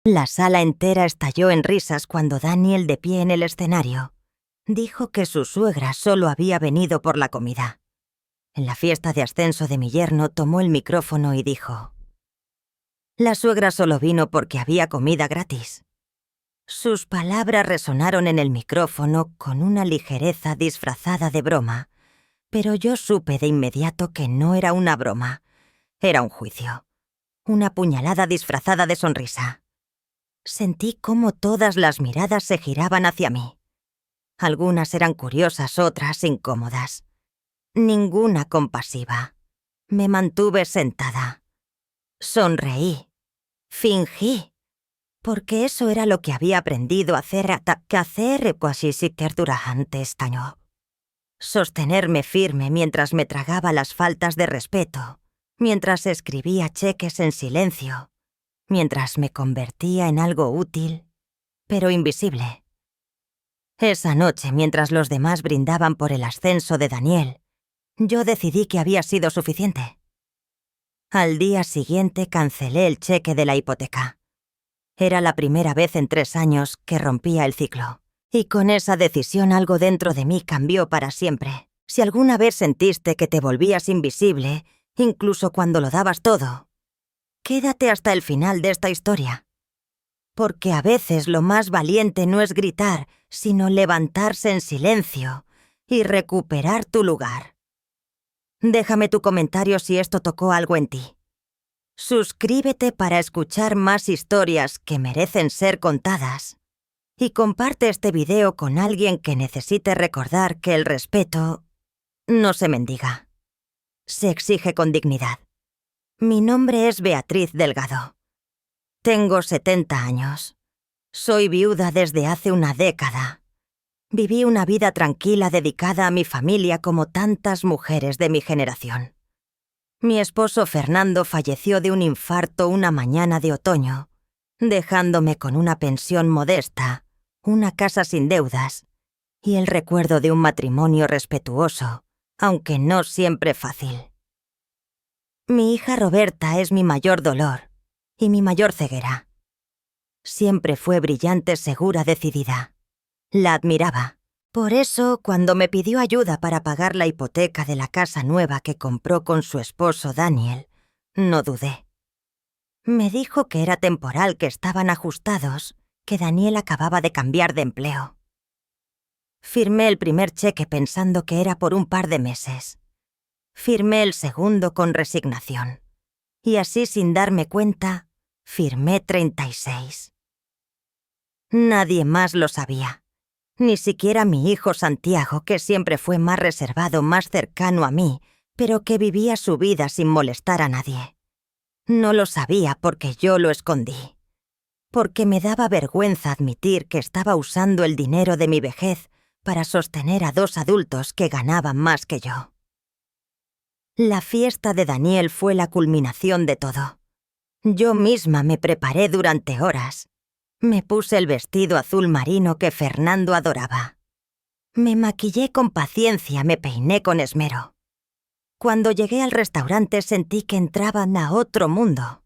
La sala entera estalló en risas cuando Daniel, de pie en el escenario, dijo que su suegra solo había venido por la comida. En la fiesta de ascenso de mi yerno tomó el micrófono y dijo: «La suegra solo vino porque había comida gratis». Sus palabras resonaron en el micrófono con una ligereza disfrazada de broma, pero yo supe de inmediato que no era una broma, era un juicio, una puñalada disfrazada de sonrisa. Sentí cómo todas las miradas se giraban hacia mí. Algunas eran curiosas, otras incómodas. Ninguna compasiva. Me mantuve sentada. Sonreí. Fingí. Porque eso era lo que había aprendido a hacer quasi durante este año. Sostenerme firme mientras me tragaba las faltas de respeto, mientras escribía cheques en silencio, mientras me convertía en algo útil, pero invisible. Esa noche, mientras los demás brindaban por el ascenso de Daniel, yo decidí que había sido suficiente. Al día siguiente cancelé el cheque de la hipoteca. Era la primera vez en 3 años que rompía el ciclo. Y con esa decisión algo dentro de mí cambió para siempre. Si alguna vez sentiste que te volvías invisible, incluso cuando lo dabas todo, quédate hasta el final de esta historia. Porque a veces lo más valiente no es gritar, sino levantarse en silencio y recuperar tu lugar. Déjame tu comentario si esto tocó algo en ti. Suscríbete para escuchar más historias que merecen ser contadas. Y comparte este video con alguien que necesite recordar que el respeto no se mendiga. Se exige con dignidad. Mi nombre es Beatriz Delgado. Tengo 70 años. Soy viuda desde hace una década. Viví una vida tranquila dedicada a mi familia como tantas mujeres de mi generación. Mi esposo Fernando falleció de un infarto una mañana de otoño, dejándome con una pensión modesta, una casa sin deudas y el recuerdo de un matrimonio respetuoso, aunque no siempre fácil. Mi hija Roberta es mi mayor dolor y mi mayor ceguera. Siempre fue brillante, segura, decidida. La admiraba. Por eso, cuando me pidió ayuda para pagar la hipoteca de la casa nueva que compró con su esposo Daniel, no dudé. Me dijo que era temporal, que estaban ajustados, que Daniel acababa de cambiar de empleo. Firmé el primer cheque pensando que era por un par de meses. Firmé el segundo con resignación. Y así, sin darme cuenta, firmé 36. Nadie más lo sabía. Ni siquiera mi hijo Santiago, que siempre fue más reservado, más cercano a mí, pero que vivía su vida sin molestar a nadie. No lo sabía porque yo lo escondí. Porque me daba vergüenza admitir que estaba usando el dinero de mi vejez para sostener a 2 adultos que ganaban más que yo. La fiesta de Daniel fue la culminación de todo. Yo misma me preparé durante horas. Me puse el vestido azul marino que Fernando adoraba. Me maquillé con paciencia, me peiné con esmero. Cuando llegué al restaurante sentí que entraban a otro mundo.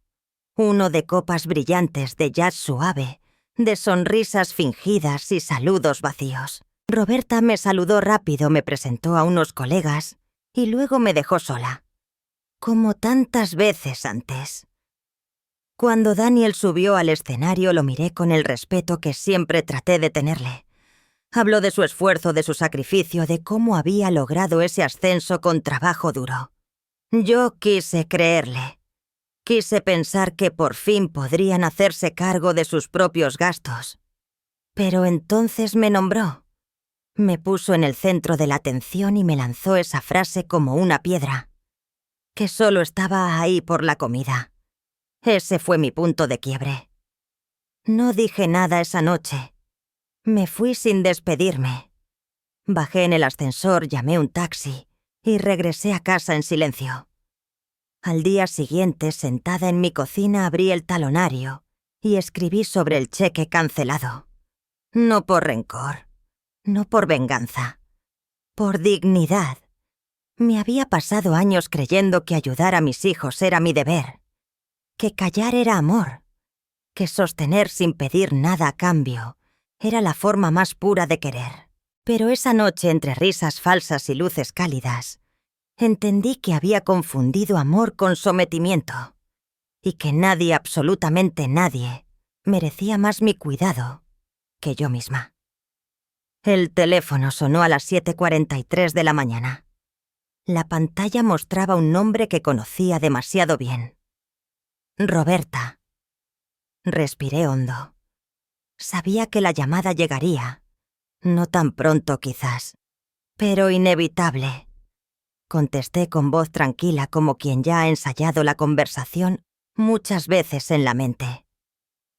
Uno de copas brillantes, de jazz suave, de sonrisas fingidas y saludos vacíos. Roberta me saludó rápido, me presentó a unos colegas y luego me dejó sola. Como tantas veces antes. Cuando Daniel subió al escenario lo miré con el respeto que siempre traté de tenerle. Habló de su esfuerzo, de su sacrificio, de cómo había logrado ese ascenso con trabajo duro. Yo quise creerle. Quise pensar que por fin podrían hacerse cargo de sus propios gastos. Pero entonces me nombró. Me puso en el centro de la atención y me lanzó esa frase como una piedra. Que solo estaba ahí por la comida. Ese fue mi punto de quiebre. No dije nada esa noche. Me fui sin despedirme. Bajé en el ascensor, llamé un taxi y regresé a casa en silencio. Al día siguiente, sentada en mi cocina, abrí el talonario y escribí sobre el cheque cancelado. No por rencor, no por venganza, por dignidad. Me había pasado años creyendo que ayudar a mis hijos era mi deber. Que callar era amor, que sostener sin pedir nada a cambio era la forma más pura de querer. Pero esa noche, entre risas falsas y luces cálidas, entendí que había confundido amor con sometimiento y que nadie, absolutamente nadie, merecía más mi cuidado que yo misma. El teléfono sonó a las 7:43 de la mañana. La pantalla mostraba un nombre que conocía demasiado bien. Roberta. Respiré hondo. Sabía que la llamada llegaría. No tan pronto quizás, pero inevitable. Contesté con voz tranquila como quien ya ha ensayado la conversación muchas veces en la mente.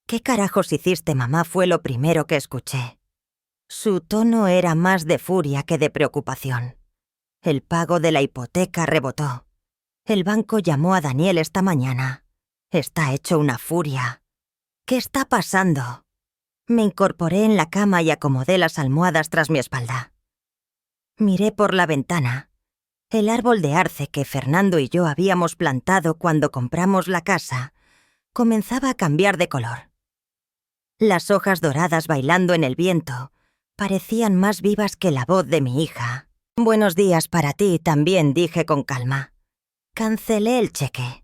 ¿Qué carajos hiciste, mamá? Fue lo primero que escuché. Su tono era más de furia que de preocupación. El pago de la hipoteca rebotó. El banco llamó a Daniel esta mañana. Está hecho una furia. ¿Qué está pasando? Me incorporé en la cama y acomodé las almohadas tras mi espalda. Miré por la ventana. El árbol de arce que Fernando y yo habíamos plantado cuando compramos la casa comenzaba a cambiar de color. Las hojas doradas bailando en el viento parecían más vivas que la voz de mi hija. «Buenos días para ti también», dije con calma. Cancelé el cheque.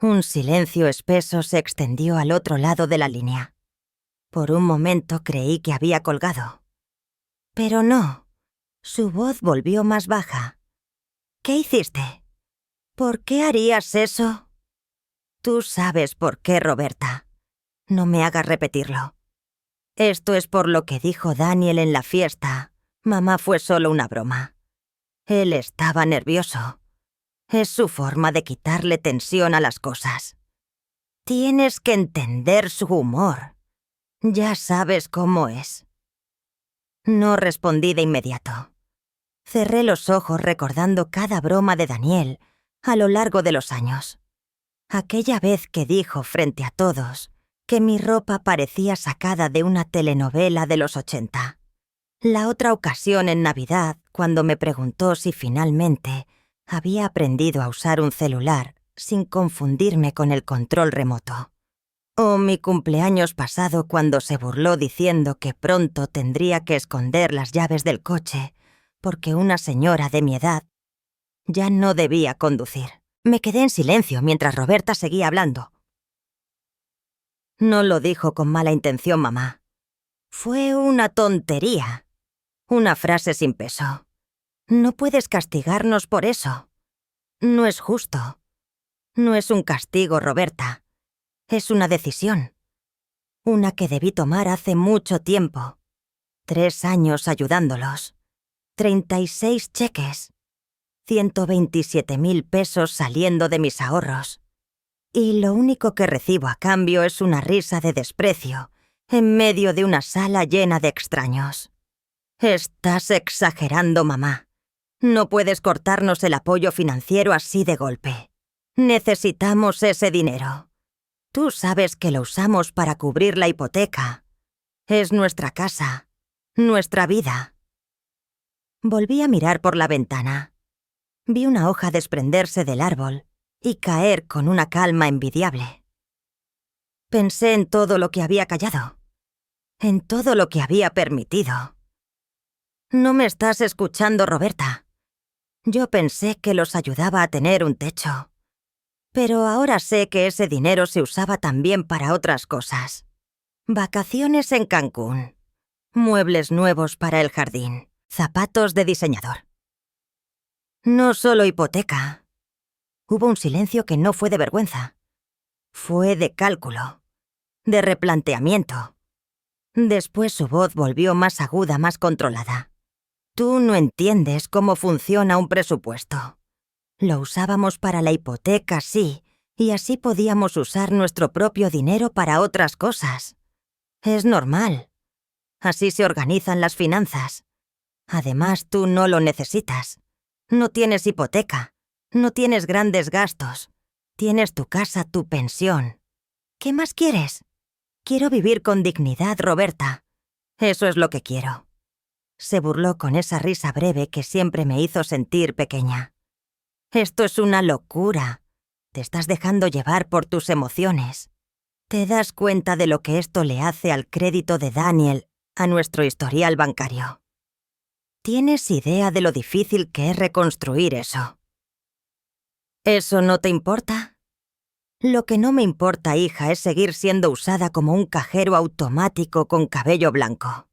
Un silencio espeso se extendió al otro lado de la línea. Por un momento creí que había colgado. Pero no. Su voz volvió más baja. «¿Qué hiciste? ¿Por qué harías eso?» «Tú sabes por qué, Roberta. No me hagas repetirlo. Esto es por lo que dijo Daniel en la fiesta. Mamá, fue solo una broma. Él estaba nervioso. Es su forma de quitarle tensión a las cosas. Tienes que entender su humor. Ya sabes cómo es». No respondí de inmediato. Cerré los ojos recordando cada broma de Daniel a lo largo de los años. Aquella vez que dijo frente a todos que mi ropa parecía sacada de una telenovela de los 80. La otra ocasión en Navidad, cuando me preguntó si finalmente había aprendido a usar un celular sin confundirme con el control remoto. O mi cumpleaños pasado, cuando se burló diciendo que pronto tendría que esconder las llaves del coche porque una señora de mi edad ya no debía conducir. Me quedé en silencio mientras Roberta seguía hablando. No lo dijo con mala intención, mamá. Fue una tontería. Una frase sin peso. No puedes castigarnos por eso. No es justo. No es un castigo, Roberta. Es una decisión. Una que debí tomar hace mucho tiempo. 3 años ayudándolos. 36 cheques. 127.000 pesos saliendo de mis ahorros. Y lo único que recibo a cambio es una risa de desprecio en medio de una sala llena de extraños. Estás exagerando, mamá. No puedes cortarnos el apoyo financiero así de golpe. Necesitamos ese dinero. Tú sabes que lo usamos para cubrir la hipoteca. Es nuestra casa, nuestra vida. Volví a mirar por la ventana. Vi una hoja desprenderse del árbol y caer con una calma envidiable. Pensé en todo lo que había callado, en todo lo que había permitido. No me estás escuchando, Roberta. Yo pensé que los ayudaba a tener un techo, pero ahora sé que ese dinero se usaba también para otras cosas. Vacaciones en Cancún, muebles nuevos para el jardín, zapatos de diseñador. No solo hipoteca. Hubo un silencio que no fue de vergüenza. Fue de cálculo, de replanteamiento. Después su voz volvió más aguda, más controlada. Tú no entiendes cómo funciona un presupuesto. Lo usábamos para la hipoteca, sí, y así podíamos usar nuestro propio dinero para otras cosas. Es normal. Así se organizan las finanzas. Además, tú no lo necesitas. No tienes hipoteca. No tienes grandes gastos. Tienes tu casa, tu pensión. ¿Qué más quieres? Quiero vivir con dignidad, Roberta. Eso es lo que quiero. Se burló con esa risa breve que siempre me hizo sentir pequeña. Esto es una locura. Te estás dejando llevar por tus emociones. ¿Te das cuenta de lo que esto le hace al crédito de Daniel, a nuestro historial bancario? ¿Tienes idea de lo difícil que es reconstruir eso? ¿Eso no te importa? Lo que no me importa, hija, es seguir siendo usada como un cajero automático con cabello blanco.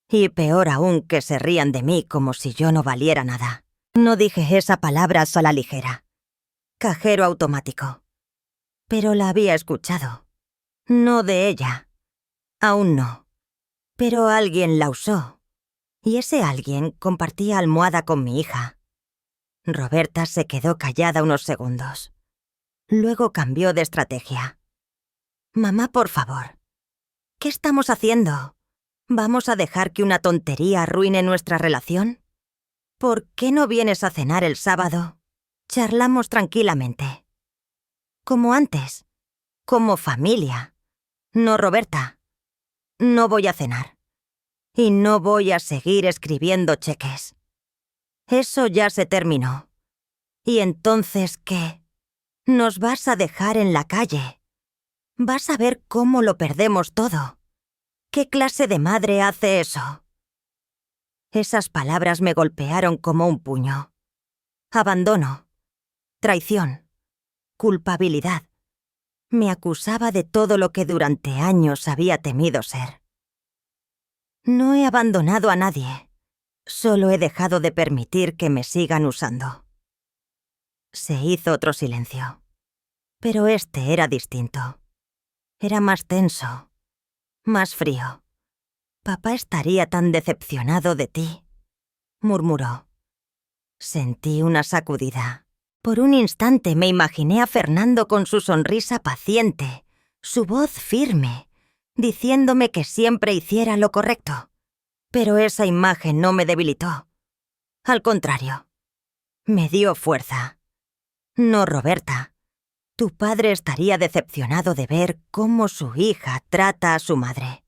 Y peor aún, que se rían de mí como si yo no valiera nada. No dije esa palabra a la ligera. Cajero automático. Pero la había escuchado. No de ella. Aún no. Pero alguien la usó. Y ese alguien compartía almohada con mi hija. Roberta se quedó callada unos segundos. Luego cambió de estrategia. Mamá, por favor. ¿Qué estamos haciendo? ¿Vamos a dejar que una tontería arruine nuestra relación? ¿Por qué no vienes a cenar el sábado? Charlamos tranquilamente. Como antes. Como familia. No, Roberta. No voy a cenar. Y no voy a seguir escribiendo cheques. Eso ya se terminó. ¿Y entonces qué? ¿Nos vas a dejar en la calle? ¿Vas a ver cómo lo perdemos todo? ¿Qué clase de madre hace eso? Esas palabras me golpearon como un puño. Abandono. Traición. Culpabilidad. Me acusaba de todo lo que durante años había temido ser. No he abandonado a nadie. Solo he dejado de permitir que me sigan usando. Se hizo otro silencio. Pero este era distinto. Era más tenso. Más frío. «Papá estaría tan decepcionado de ti», murmuró. Sentí una sacudida. Por un instante me imaginé a Fernando con su sonrisa paciente, su voz firme, diciéndome que siempre hiciera lo correcto. Pero esa imagen no me debilitó. Al contrario, me dio fuerza. No, Roberta. Tu padre estaría decepcionado de ver cómo su hija trata a su madre.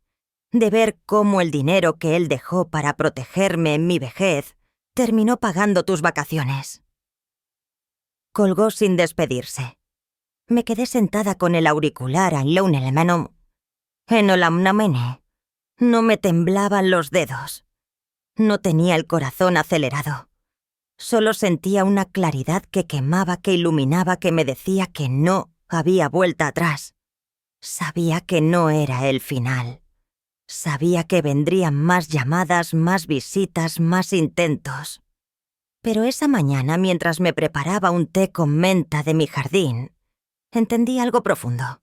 De ver cómo el dinero que él dejó para protegerme en mi vejez terminó pagando tus vacaciones. Colgó sin despedirse. Me quedé sentada con el auricular en l'unelemeno. En olamnamene. No me temblaban los dedos. No tenía el corazón acelerado. Solo sentía una claridad que quemaba, que iluminaba, que me decía que no había vuelta atrás. Sabía que no era el final. Sabía que vendrían más llamadas, más visitas, más intentos. Pero esa mañana, mientras me preparaba un té con menta de mi jardín, entendí algo profundo.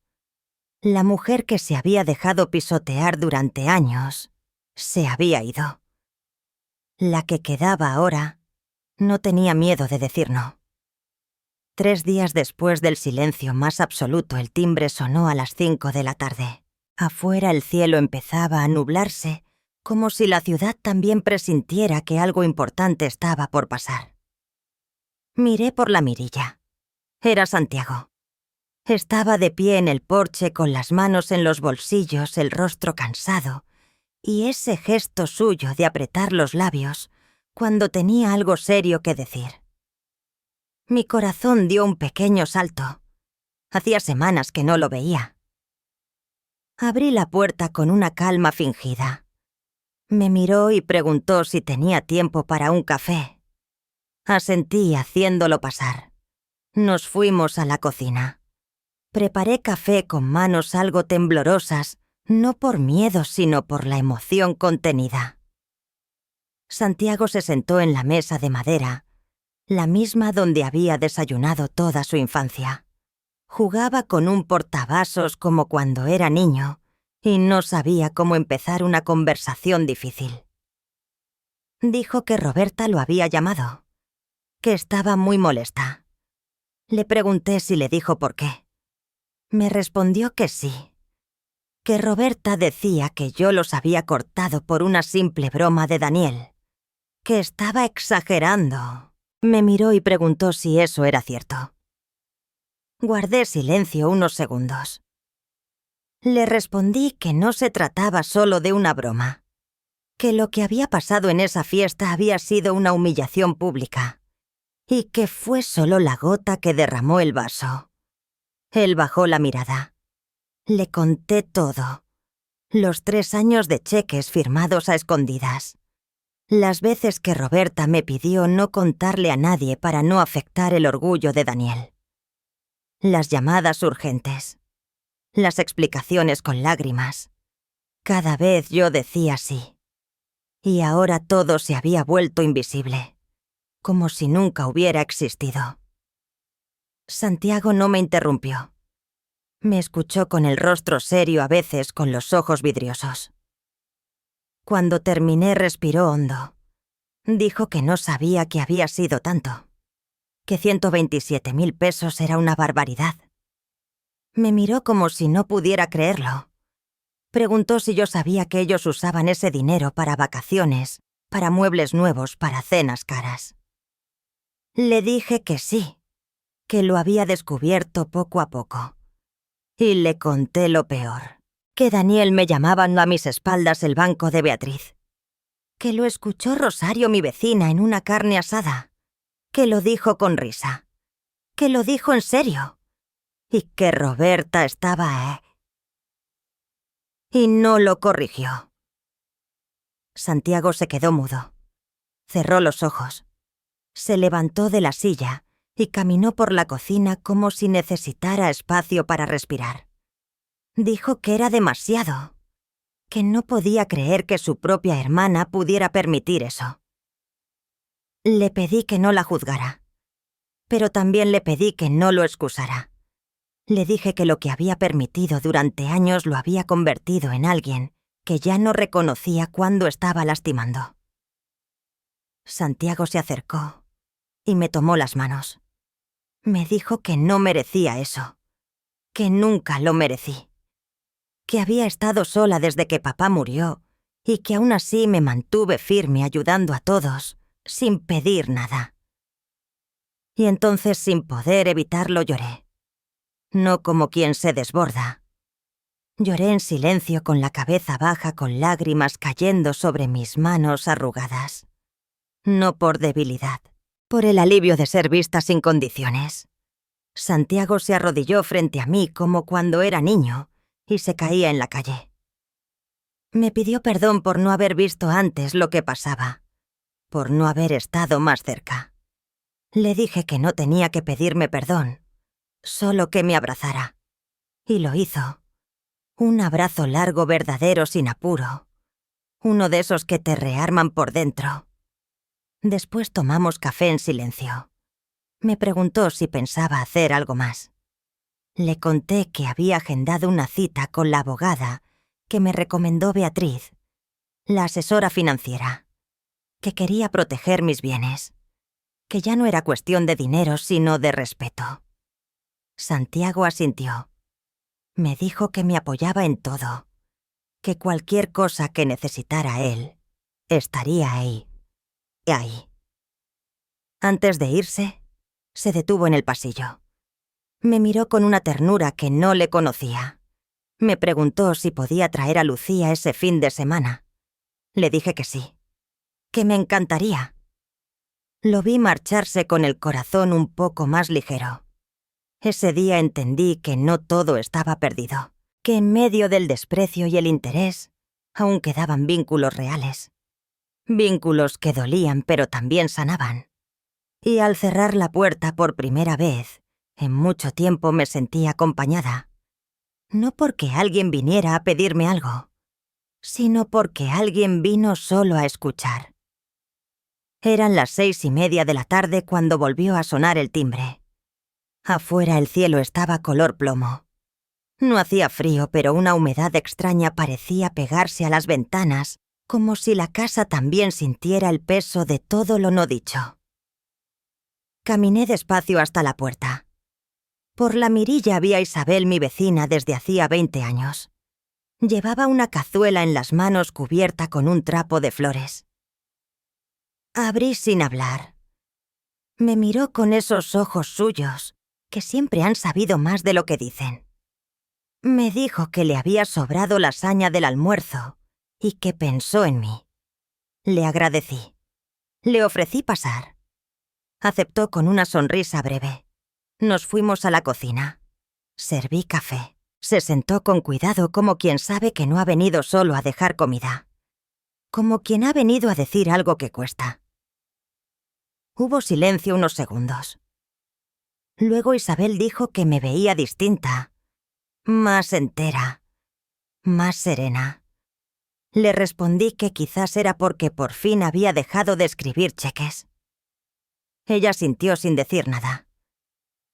La mujer que se había dejado pisotear durante años se había ido. La que quedaba ahora no tenía miedo de decir no. 3 días después del silencio más absoluto, el timbre sonó a las 5 de la tarde. Afuera el cielo empezaba a nublarse, como si la ciudad también presintiera que algo importante estaba por pasar. Miré por la mirilla. Era Santiago. Estaba de pie en el porche con las manos en los bolsillos, el rostro cansado, y ese gesto suyo de apretar los labios cuando tenía algo serio que decir. Mi corazón dio un pequeño salto. Hacía semanas que no lo veía. Abrí la puerta con una calma fingida. Me miró y preguntó si tenía tiempo para un café. Asentí haciéndolo pasar. Nos fuimos a la cocina. Preparé café con manos algo temblorosas, no por miedo, sino por la emoción contenida. Santiago se sentó en la mesa de madera, la misma donde había desayunado toda su infancia. Jugaba con un portavasos como cuando era niño y no sabía cómo empezar una conversación difícil. Dijo que Roberta lo había llamado, que estaba muy molesta. Le pregunté si le dijo por qué. Me respondió que sí, que Roberta decía que yo los había cortado por una simple broma de Daniel, que estaba exagerando. Me miró y preguntó si eso era cierto. Guardé silencio unos segundos. Le respondí que no se trataba solo de una broma, que lo que había pasado en esa fiesta había sido una humillación pública, y que fue solo la gota que derramó el vaso. Él bajó la mirada. Le conté todo. Los 3 años de cheques firmados a escondidas. Las veces que Roberta me pidió no contarle a nadie para no afectar el orgullo de Daniel. Las llamadas urgentes. Las explicaciones con lágrimas. Cada vez yo decía sí. Y ahora todo se había vuelto invisible, como si nunca hubiera existido. Santiago no me interrumpió. Me escuchó con el rostro serio, a veces con los ojos vidriosos. Cuando terminé respiró hondo. Dijo que no sabía que había sido tanto, que 127.000 pesos era una barbaridad. Me miró como si no pudiera creerlo. Preguntó si yo sabía que ellos usaban ese dinero para vacaciones, para muebles nuevos, para cenas caras. Le dije que sí, que lo había descubierto poco a poco. Y le conté lo peor, que Daniel me llamaba a mis espaldas el banco de Beatriz, que lo escuchó Rosario, mi vecina, en una carne asada, que lo dijo con risa, que lo dijo en serio, y que Roberta estaba... Y no lo corrigió. Santiago se quedó mudo. Cerró los ojos. Se levantó de la silla y caminó por la cocina como si necesitara espacio para respirar. Dijo que era demasiado, que no podía creer que su propia hermana pudiera permitir eso. Le pedí que no la juzgara, pero también le pedí que no lo excusara. Le dije que lo que había permitido durante años lo había convertido en alguien que ya no reconocía cuando estaba lastimando. Santiago se acercó y me tomó las manos. Me dijo que no merecía eso, que nunca lo merecí, que había estado sola desde que papá murió y que aún así me mantuve firme ayudando a todos, sin pedir nada. Y entonces, sin poder evitarlo, lloré. No como quien se desborda. Lloré en silencio con la cabeza baja, con lágrimas cayendo sobre mis manos arrugadas. No por debilidad, por el alivio de ser vista sin condiciones. Santiago se arrodilló frente a mí como cuando era niño y se caía en la calle. Me pidió perdón por no haber visto antes lo que pasaba, por no haber estado más cerca. Le dije que no tenía que pedirme perdón, solo que me abrazara. Y lo hizo. Un abrazo largo, verdadero, sin apuro. Uno de esos que te rearman por dentro. Después tomamos café en silencio. Me preguntó si pensaba hacer algo más. Le conté que había agendado una cita con la abogada que me recomendó Beatriz, la asesora financiera, que quería proteger mis bienes, que ya no era cuestión de dinero sino de respeto. Santiago asintió. Me dijo que me apoyaba en todo, que cualquier cosa que necesitara él, estaría ahí. Antes de irse, se detuvo en el pasillo. Me miró con una ternura que no le conocía. Me preguntó si podía traer a Lucía ese fin de semana. Le dije que sí, que me encantaría. Lo vi marcharse con el corazón un poco más ligero. Ese día entendí que no todo estaba perdido, que en medio del desprecio y el interés aún quedaban vínculos reales. Vínculos que dolían pero también sanaban. Y al cerrar la puerta por primera vez, en mucho tiempo me sentí acompañada. No porque alguien viniera a pedirme algo, sino porque alguien vino solo a escuchar. Eran las 6:30 de la tarde cuando volvió a sonar el timbre. Afuera el cielo estaba color plomo. No hacía frío, pero una humedad extraña parecía pegarse a las ventanas, como si la casa también sintiera el peso de todo lo no dicho. Caminé despacio hasta la puerta. Por la mirilla vi a Isabel, mi vecina, desde hacía 20 años. Llevaba una cazuela en las manos cubierta con un trapo de flores. Abrí sin hablar. Me miró con esos ojos suyos, que siempre han sabido más de lo que dicen. Me dijo que le había sobrado la saña del almuerzo y que pensó en mí. Le agradecí. Le ofrecí pasar. Aceptó con una sonrisa breve. Nos fuimos a la cocina. Serví café. Se sentó con cuidado como quien sabe que no ha venido solo a dejar comida. Como quien ha venido a decir algo que cuesta. Hubo silencio unos segundos. Luego Isabel dijo que me veía distinta, más entera, más serena. Le respondí que quizás era porque por fin había dejado de escribir cheques. Ella sintió sin decir nada.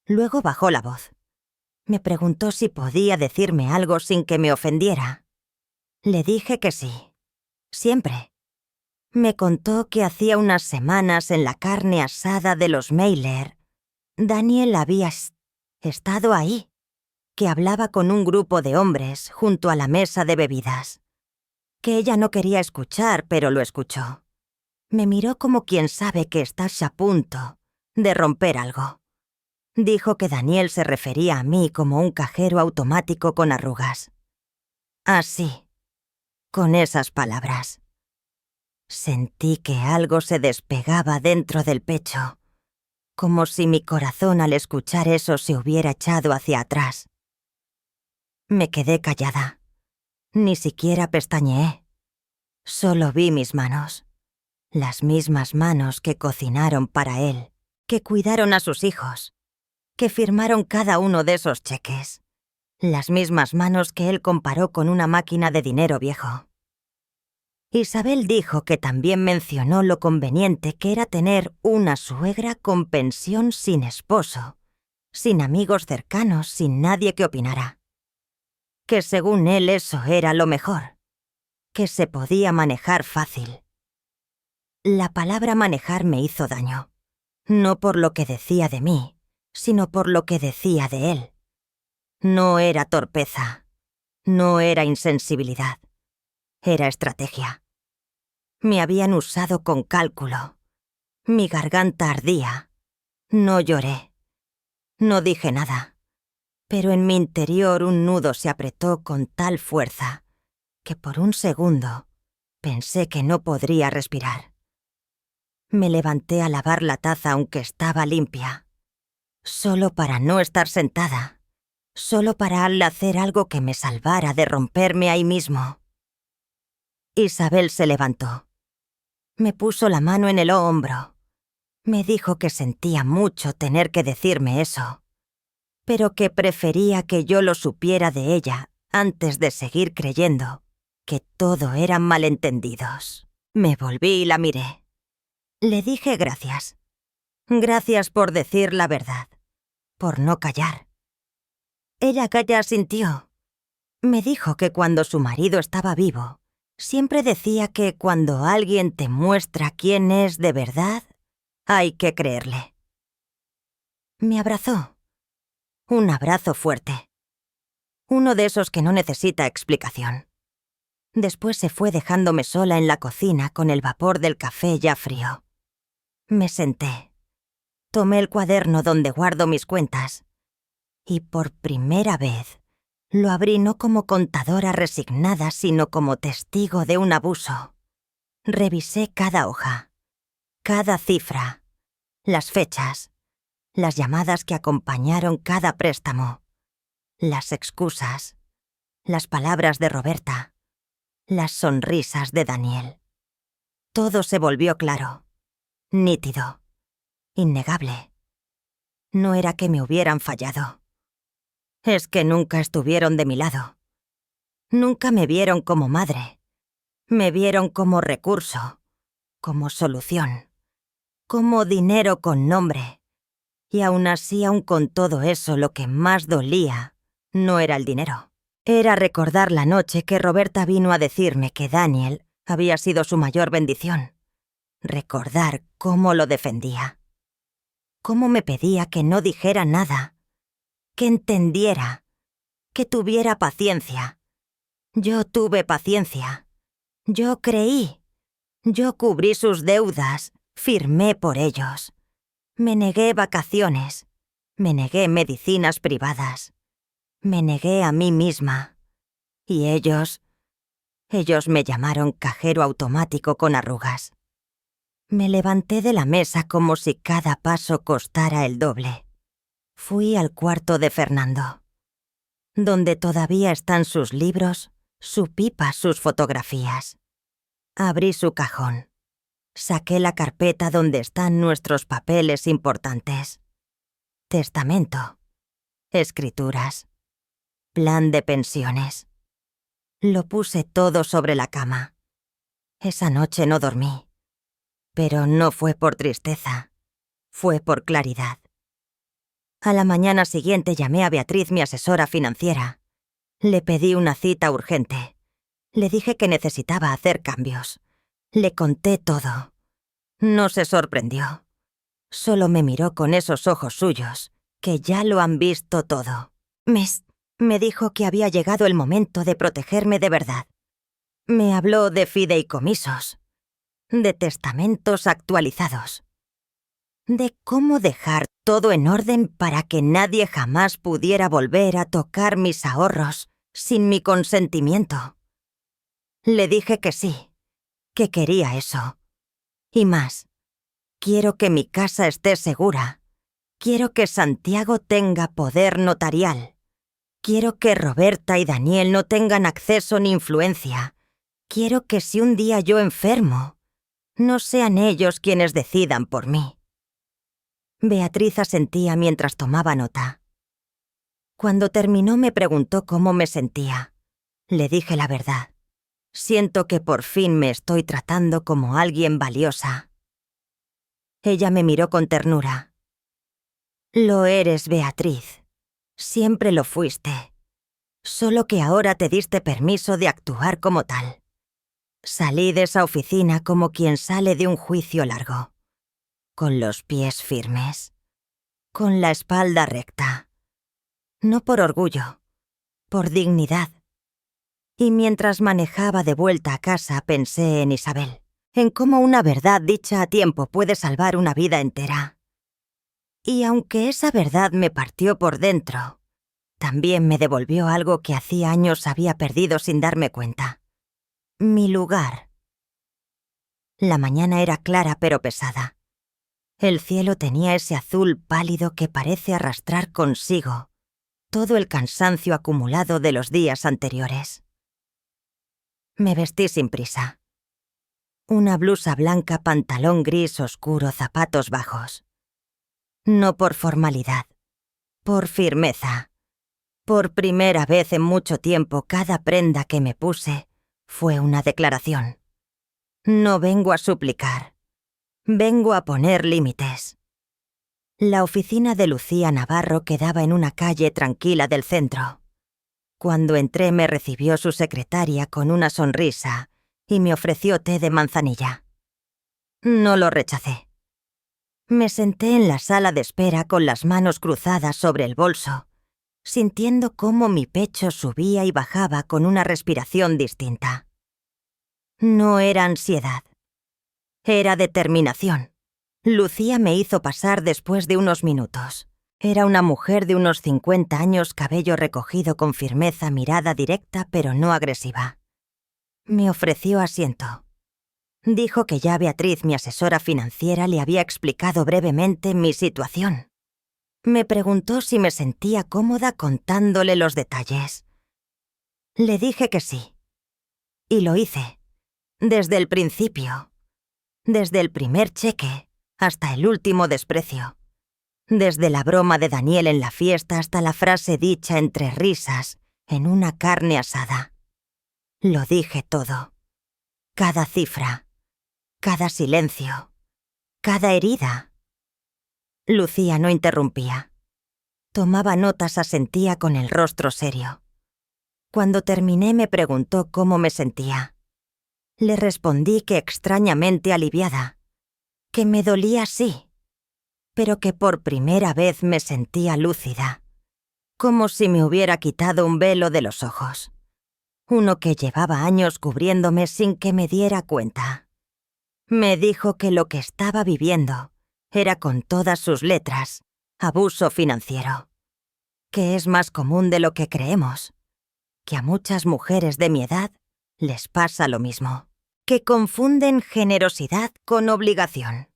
Luego bajó la voz. Me preguntó si podía decirme algo sin que me ofendiera. Le dije que sí. Siempre. Me contó que hacía unas semanas en la carne asada de los Meyler, Daniel había estado ahí, que hablaba con un grupo de hombres junto a la mesa de bebidas. Que ella no quería escuchar, pero lo escuchó. Me miró como quien sabe que estás a punto de romper algo. Dijo que Daniel se refería a mí como un cajero automático con arrugas. Así, con esas palabras. Sentí que algo se despegaba dentro del pecho, como si mi corazón al escuchar eso se hubiera echado hacia atrás. Me quedé callada. Ni siquiera pestañeé. Solo vi mis manos. Las mismas manos que cocinaron para él, que cuidaron a sus hijos, que firmaron cada uno de esos cheques. Las mismas manos que él comparó con una máquina de dinero viejo. Isabel dijo que también mencionó lo conveniente que era tener una suegra con pensión sin esposo, sin amigos cercanos, sin nadie que opinara. Que según él eso era lo mejor, que se podía manejar fácil. La palabra manejar me hizo daño, no por lo que decía de mí, sino por lo que decía de él. No era torpeza, no era insensibilidad, era estrategia. Me habían usado con cálculo. Mi garganta ardía. No lloré. No dije nada. Pero en mi interior un nudo se apretó con tal fuerza que por un segundo pensé que no podría respirar. Me levanté a lavar la taza aunque estaba limpia. Solo para no estar sentada. Solo para hacer algo que me salvara de romperme ahí mismo. Isabel se levantó. Me puso la mano en el hombro. Me dijo que sentía mucho tener que decirme eso, pero que prefería que yo lo supiera de ella antes de seguir creyendo que todo eran malentendidos. Me volví y la miré. Le dije gracias. Gracias por decir la verdad, por no callar. Ella asintió. Me dijo que cuando su marido estaba vivo, siempre decía que cuando alguien te muestra quién es de verdad, hay que creerle. Me abrazó. Un abrazo fuerte. Uno de esos que no necesita explicación. Después se fue dejándome sola en la cocina con el vapor del café ya frío. Me senté. Tomé el cuaderno donde guardo mis cuentas. Y por primera vez lo abrí no como contadora resignada, sino como testigo de un abuso. Revisé cada hoja, cada cifra, las fechas, las llamadas que acompañaron cada préstamo, las excusas, las palabras de Roberta, las sonrisas de Daniel. Todo se volvió claro, nítido, innegable. No era que me hubieran fallado. Es que nunca estuvieron de mi lado. Nunca me vieron como madre. Me vieron como recurso, como solución, como dinero con nombre. Y aún así, aun con todo eso, lo que más dolía no era el dinero. Era recordar la noche que Roberta vino a decirme que Daniel había sido su mayor bendición. Recordar cómo lo defendía. Cómo me pedía que no dijera nada. Que entendiera. Que tuviera paciencia. Yo tuve paciencia. Yo creí. Yo cubrí sus deudas. Firmé por ellos. Me negué vacaciones. Me negué medicinas privadas. Me negué a mí misma. Y ellos me llamaron cajero automático con arrugas. Me levanté de la mesa como si cada paso costara el doble. Fui al cuarto de Fernando. donde todavía están sus libros, su pipa, sus fotografías. Abrí su cajón. Saqué la carpeta donde están nuestros papeles importantes. Testamento. Escrituras. Plan de pensiones. Lo puse todo sobre la cama. Esa noche no dormí. Pero no fue por tristeza. Fue por claridad. A la mañana siguiente llamé a Beatriz, mi asesora financiera. Le pedí una cita urgente. Le dije que necesitaba hacer cambios. Le conté todo. No se sorprendió. Solo me miró con esos ojos suyos, que ya lo han visto todo. Me dijo que había llegado el momento de protegerme de verdad. Me habló de fideicomisos, de testamentos actualizados, de cómo dejar todo en orden para que nadie jamás pudiera volver a tocar mis ahorros sin mi consentimiento. Le dije que sí, que quería eso. Y más, quiero que mi casa esté segura. Quiero que Santiago tenga poder notarial. Quiero que Roberta y Daniel no tengan acceso ni influencia. Quiero que si un día yo enfermo, no sean ellos quienes decidan por mí. Beatriz asentía mientras tomaba nota. Cuando terminó me preguntó cómo me sentía. Le dije la verdad. Siento que por fin me estoy tratando como alguien valiosa. Ella me miró con ternura. Lo eres, Beatriz. Siempre lo fuiste. Solo que ahora te diste permiso de actuar como tal. Salí de esa oficina como quien sale de un juicio largo. Con los pies firmes. Con la espalda recta. No por orgullo, por dignidad. Y mientras manejaba de vuelta a casa pensé en Isabel, en cómo una verdad dicha a tiempo puede salvar una vida entera. Y aunque esa verdad me partió por dentro, también me devolvió algo que hacía años había perdido sin darme cuenta. Mi lugar. La mañana era clara pero pesada. El cielo tenía ese azul pálido que parece arrastrar consigo todo el cansancio acumulado de los días anteriores. Me vestí sin prisa. Una blusa blanca, pantalón gris oscuro, zapatos bajos. No por formalidad, por firmeza. Por primera vez en mucho tiempo, cada prenda que me puse fue una declaración. No vengo a suplicar. Vengo a poner límites. La oficina de Lucía Navarro quedaba en una calle tranquila del centro. Cuando entré me recibió su secretaria con una sonrisa y me ofreció té de manzanilla. No lo rechacé. Me senté en la sala de espera con las manos cruzadas sobre el bolso, sintiendo cómo mi pecho subía y bajaba con una respiración distinta. No era ansiedad. Era determinación. Lucía me hizo pasar después de unos minutos. Era una mujer de unos 50 años, cabello recogido con firmeza, mirada directa pero no agresiva. Me ofreció asiento. Dijo que ya Beatriz, mi asesora financiera, le había explicado brevemente mi situación. Me preguntó si me sentía cómoda contándole los detalles. Le dije que sí. Y lo hice. Desde el principio. Desde el primer cheque hasta el último desprecio. Desde la broma de Daniel en la fiesta hasta la frase dicha entre risas en una carne asada. Lo dije todo. Cada cifra. Cada silencio. Cada herida. Lucía no interrumpía. Tomaba notas, asentía con el rostro serio. Cuando terminé me preguntó cómo me sentía. Le respondí que extrañamente aliviada. Que me dolía sí, pero que por primera vez me sentía lúcida, como si me hubiera quitado un velo de los ojos, uno que llevaba años cubriéndome sin que me diera cuenta. Me dijo que lo que estaba viviendo era, con todas sus letras, abuso financiero, que es más común de lo que creemos, que a muchas mujeres de mi edad les pasa lo mismo. Que confunden generosidad con obligación,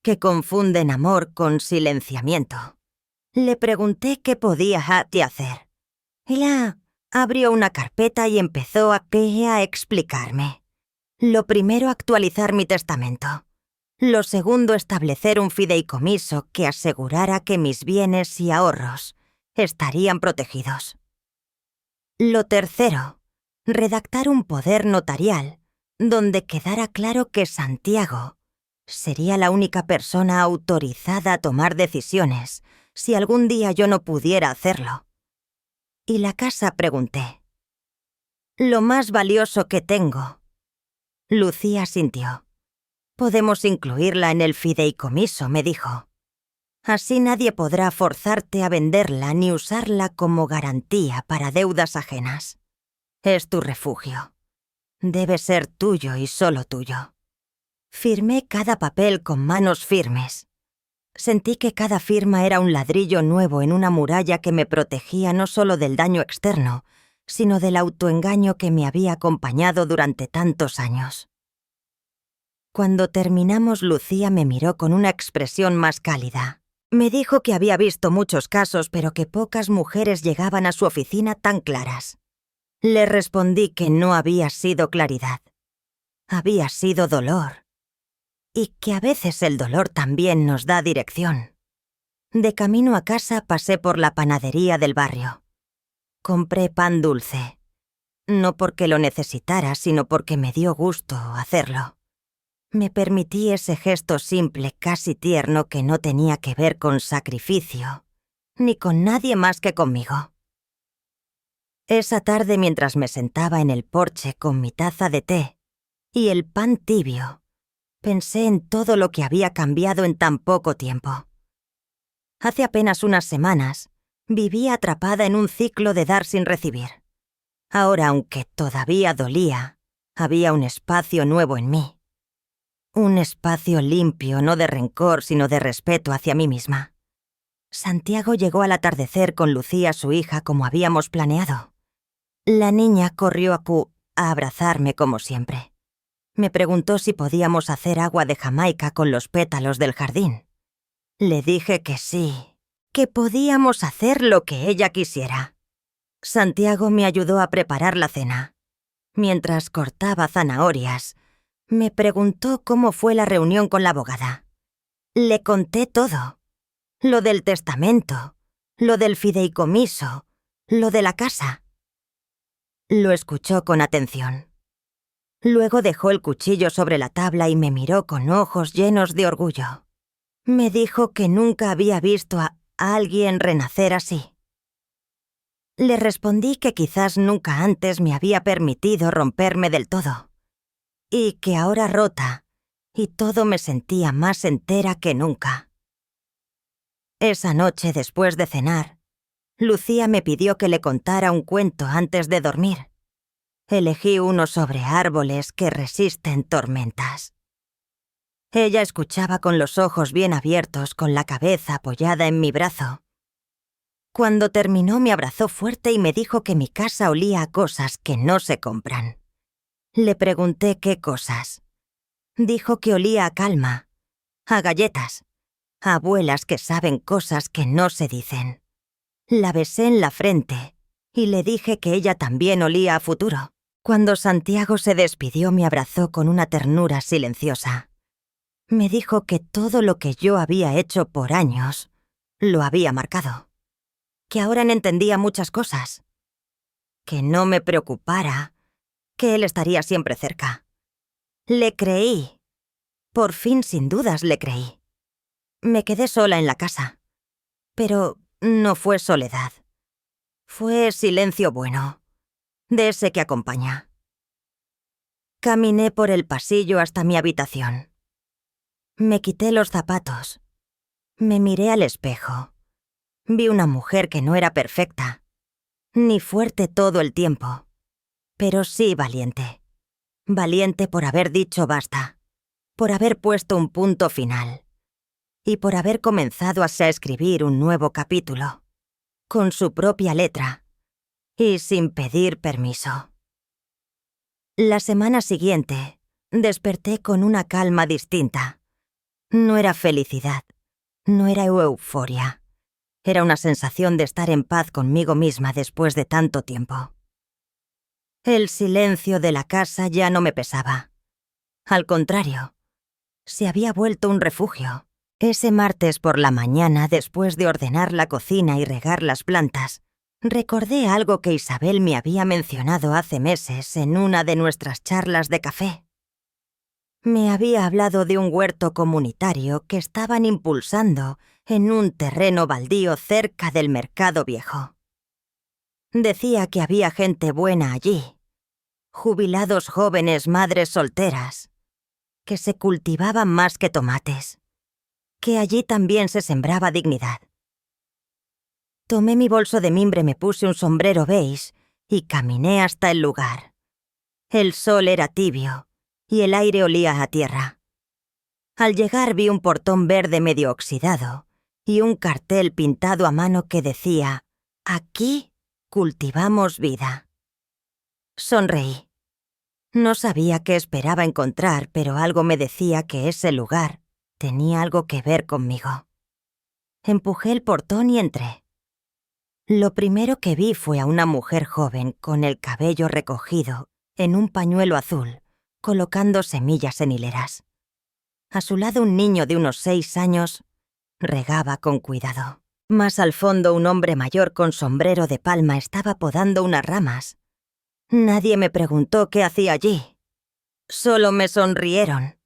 que confunden amor con silenciamiento. Le pregunté qué podía Hattie hacer. Ella abrió una carpeta y empezó a explicarme. Lo primero, actualizar mi testamento. Lo segundo, establecer un fideicomiso que asegurara que mis bienes y ahorros estarían protegidos. Lo tercero, redactar un poder notarial donde quedara claro que Santiago sería la única persona autorizada a tomar decisiones si algún día yo no pudiera hacerlo. Y la casa, pregunté. Lo más valioso que tengo. Lucía asintió. Podemos incluirla en el fideicomiso, me dijo. Así nadie podrá forzarte a venderla ni usarla como garantía para deudas ajenas. Es tu refugio. Debe ser tuyo y solo tuyo. Firmé cada papel con manos firmes. Sentí que cada firma era un ladrillo nuevo en una muralla que me protegía no solo del daño externo, sino del autoengaño que me había acompañado durante tantos años. Cuando terminamos, Lucía me miró con una expresión más cálida. Me dijo que había visto muchos casos, pero que pocas mujeres llegaban a su oficina tan claras. Le respondí que no había sido claridad. Había sido dolor. Y que a veces el dolor también nos da dirección. De camino a casa pasé por la panadería del barrio. Compré pan dulce. No porque lo necesitara, sino porque me dio gusto hacerlo. Me permití ese gesto simple, casi tierno, que no tenía que ver con sacrificio, ni con nadie más que conmigo. Esa tarde, mientras me sentaba en el porche con mi taza de té y el pan tibio, pensé en todo lo que había cambiado en tan poco tiempo. Hace apenas unas semanas, vivía atrapada en un ciclo de dar sin recibir. Ahora, aunque todavía dolía, había un espacio nuevo en mí. Un espacio limpio, no de rencor, sino de respeto hacia mí misma. Santiago llegó al atardecer con Lucía, su hija, como habíamos planeado. La niña corrió a abrazarme como siempre. Me preguntó si podíamos hacer agua de Jamaica con los pétalos del jardín. Le dije que sí, que podíamos hacer lo que ella quisiera. Santiago me ayudó a preparar la cena. Mientras cortaba zanahorias, me preguntó cómo fue la reunión con la abogada. Le conté todo. Lo del testamento, lo del fideicomiso, lo de la casa. Lo escuchó con atención. Luego dejó el cuchillo sobre la tabla y me miró con ojos llenos de orgullo. Me dijo que nunca había visto a alguien renacer así. Le respondí que quizás nunca antes me había permitido romperme del todo. Y que ahora rota, y todo me sentía más entera que nunca. Esa noche, después de cenar, Lucía me pidió que le contara un cuento antes de dormir. Elegí uno sobre árboles que resisten tormentas. Ella escuchaba con los ojos bien abiertos, con la cabeza apoyada en mi brazo. Cuando terminó, me abrazó fuerte y me dijo que mi casa olía a cosas que no se compran. Le pregunté qué cosas. Dijo que olía a calma, a galletas, a abuelas que saben cosas que no se dicen. La besé en la frente y le dije que ella también olía a futuro. Cuando Santiago se despidió, me abrazó con una ternura silenciosa. Me dijo que todo lo que yo había hecho por años lo había marcado. Que ahora entendía muchas cosas. Que no me preocupara, que él estaría siempre cerca. Le creí. Por fin, sin dudas, le creí. Me quedé sola en la casa. Pero no fue soledad. Fue silencio bueno, de ese que acompaña. Caminé por el pasillo hasta mi habitación. Me quité los zapatos. Me miré al espejo. Vi una mujer que no era perfecta, ni fuerte todo el tiempo, pero sí valiente. Valiente por haber dicho basta, por haber puesto un punto final y por haber comenzado a escribir un nuevo capítulo, con su propia letra y sin pedir permiso. La semana siguiente, desperté con una calma distinta. No era felicidad, no era euforia. Era una sensación de estar en paz conmigo misma después de tanto tiempo. El silencio de la casa ya no me pesaba. Al contrario, se había vuelto un refugio. Ese martes por la mañana, después de ordenar la cocina y regar las plantas, recordé algo que Isabel me había mencionado hace meses en una de nuestras charlas de café. Me había hablado de un huerto comunitario que estaban impulsando en un terreno baldío cerca del mercado viejo. Decía que había gente buena allí, jubilados jóvenes madres solteras, que se cultivaban más que tomates, que allí también se sembraba dignidad. Tomé mi bolso de mimbre, me puse un sombrero beige y caminé hasta el lugar. El sol era tibio y el aire olía a tierra. Al llegar vi un portón verde medio oxidado y un cartel pintado a mano que decía: «Aquí cultivamos vida». Sonreí. No sabía qué esperaba encontrar, pero algo me decía que ese lugar tenía algo que ver conmigo. Empujé el portón y entré. Lo primero que vi fue a una mujer joven con el cabello recogido en un pañuelo azul, colocando semillas en hileras. A su lado un niño de unos 6 años regaba con cuidado. Más al fondo un hombre mayor con sombrero de palma estaba podando unas ramas. Nadie me preguntó qué hacía allí. Solo me sonrieron.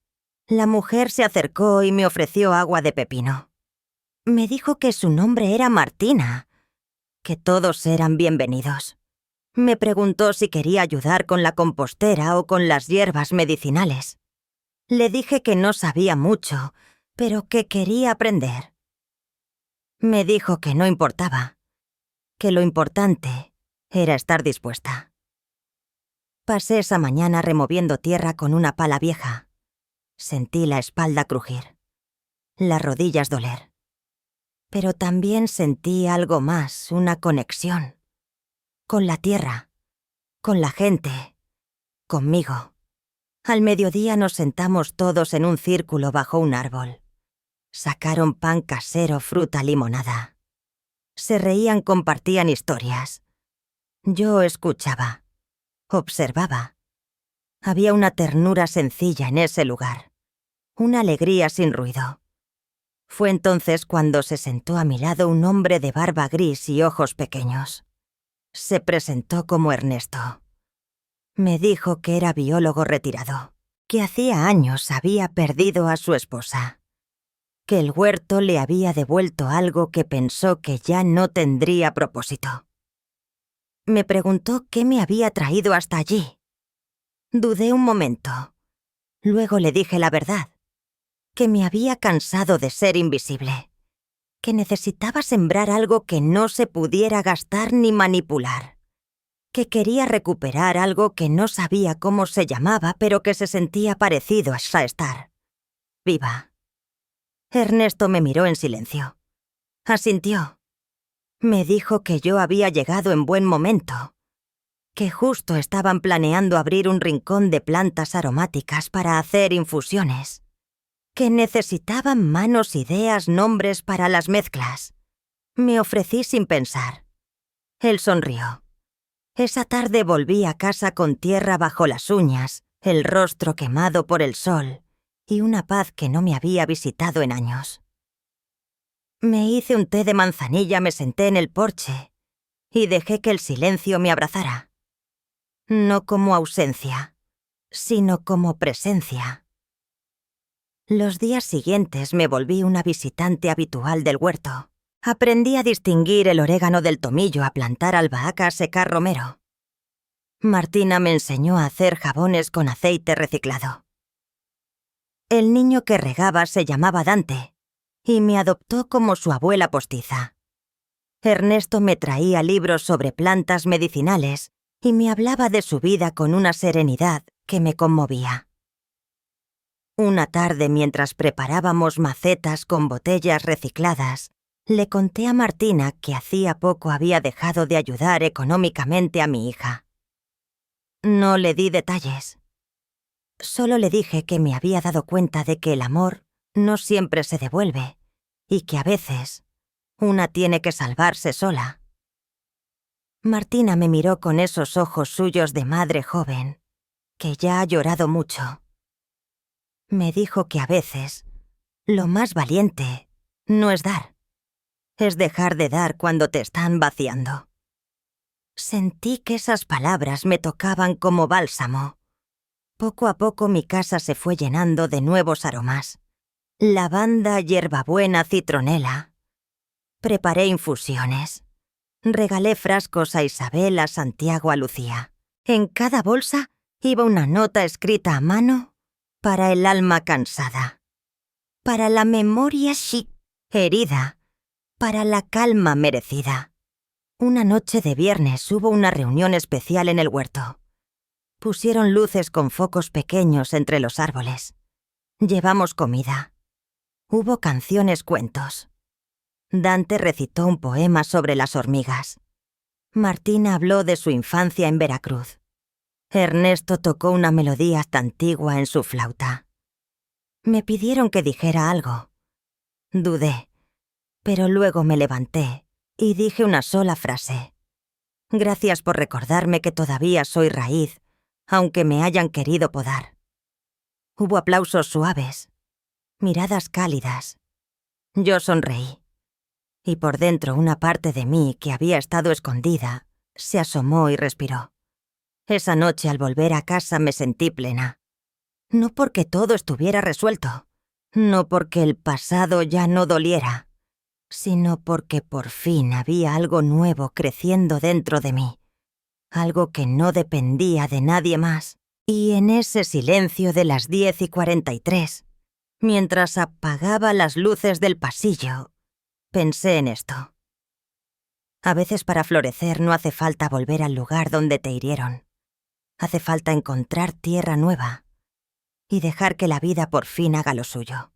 La mujer se acercó y me ofreció agua de pepino. Me dijo que su nombre era Martina, que todos eran bienvenidos. Me preguntó si quería ayudar con la compostera o con las hierbas medicinales. Le dije que no sabía mucho, pero que quería aprender. Me dijo que no importaba, que lo importante era estar dispuesta. Pasé esa mañana removiendo tierra con una pala vieja. Sentí la espalda crujir, las rodillas doler. Pero también sentí algo más, una conexión. Con la tierra, con la gente, conmigo. Al mediodía nos sentamos todos en un círculo bajo un árbol. Sacaron pan casero, fruta, limonada. Se reían, compartían historias. Yo escuchaba, observaba. Había una ternura sencilla en ese lugar, una alegría sin ruido. Fue entonces cuando se sentó a mi lado un hombre de barba gris y ojos pequeños. Se presentó como Ernesto. Me dijo que era biólogo retirado, que hacía años había perdido a su esposa, que el huerto le había devuelto algo que pensó que ya no tendría propósito. Me preguntó qué me había traído hasta allí. Dudé un momento. Luego le dije la verdad, que me había cansado de ser invisible, que necesitaba sembrar algo que no se pudiera gastar ni manipular, que quería recuperar algo que no sabía cómo se llamaba, pero que se sentía parecido a Shaestar. Viva. Ernesto me miró en silencio. Asintió. Me dijo que yo había llegado en buen momento, que justo estaban planeando abrir un rincón de plantas aromáticas para hacer infusiones, que necesitaban manos, ideas, nombres para las mezclas. Me ofrecí sin pensar. Él sonrió. Esa tarde volví a casa con tierra bajo las uñas, el rostro quemado por el sol y una paz que no me había visitado en años. Me hice un té de manzanilla, me senté en el porche y dejé que el silencio me abrazara. No como ausencia, sino como presencia. Los días siguientes me volví una visitante habitual del huerto. Aprendí a distinguir el orégano del tomillo, a plantar albahaca, a secar romero. Martina me enseñó a hacer jabones con aceite reciclado. El niño que regaba se llamaba Dante y me adoptó como su abuela postiza. Ernesto me traía libros sobre plantas medicinales y me hablaba de su vida con una serenidad que me conmovía. Una tarde, mientras preparábamos macetas con botellas recicladas, le conté a Martina que hacía poco había dejado de ayudar económicamente a mi hija. No le di detalles. Solo le dije que me había dado cuenta de que el amor no siempre se devuelve y que a veces Una tiene que salvarse sola. Martina me miró con esos ojos suyos de madre joven, que ya ha llorado mucho. Me dijo que a veces lo más valiente no es dar, es dejar de dar cuando te están vaciando. Sentí que esas palabras me tocaban como bálsamo. Poco a poco mi casa se fue llenando de nuevos aromas. Lavanda, hierbabuena, citronela. Preparé infusiones. Regalé frascos a Isabel, a Santiago, a Lucía. En cada bolsa iba una nota escrita a mano para el alma cansada, para la memoria herida, para la calma merecida. Una noche de viernes hubo una reunión especial en el huerto. Pusieron luces con focos pequeños entre los árboles. Llevamos comida. Hubo canciones, cuentos. Dante recitó un poema sobre las hormigas. Martina habló de su infancia en Veracruz. Ernesto tocó una melodía hasta antigua en su flauta. Me pidieron que dijera algo. Dudé, pero luego me levanté y dije una sola frase. Gracias por recordarme que todavía soy raíz, aunque me hayan querido podar. Hubo aplausos suaves, miradas cálidas. Yo sonreí. Y por dentro una parte de mí que había estado escondida se asomó y respiró. Esa noche al volver a casa me sentí plena. No porque todo estuviera resuelto, no porque el pasado ya no doliera, sino porque por fin había algo nuevo creciendo dentro de mí, algo que no dependía de nadie más. Y en ese silencio de las 10:43, mientras apagaba las luces del pasillo, pensé en esto. A veces para florecer no hace falta volver al lugar donde te hirieron. Hace falta encontrar tierra nueva y dejar que la vida por fin haga lo suyo.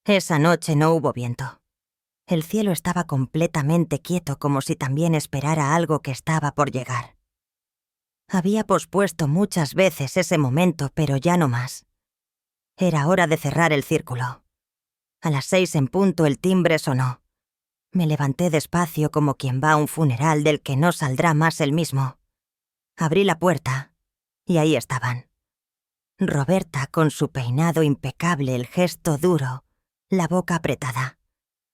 Esa noche no hubo viento. El cielo estaba completamente quieto, como si también esperara algo que estaba por llegar. Había pospuesto muchas veces ese momento, pero ya no más. Era hora de cerrar el círculo. A las 6 en punto el timbre sonó. Me levanté despacio como quien va a un funeral del que no saldrá más el mismo. Abrí la puerta y ahí estaban. Roberta con su peinado impecable, el gesto duro, la boca apretada.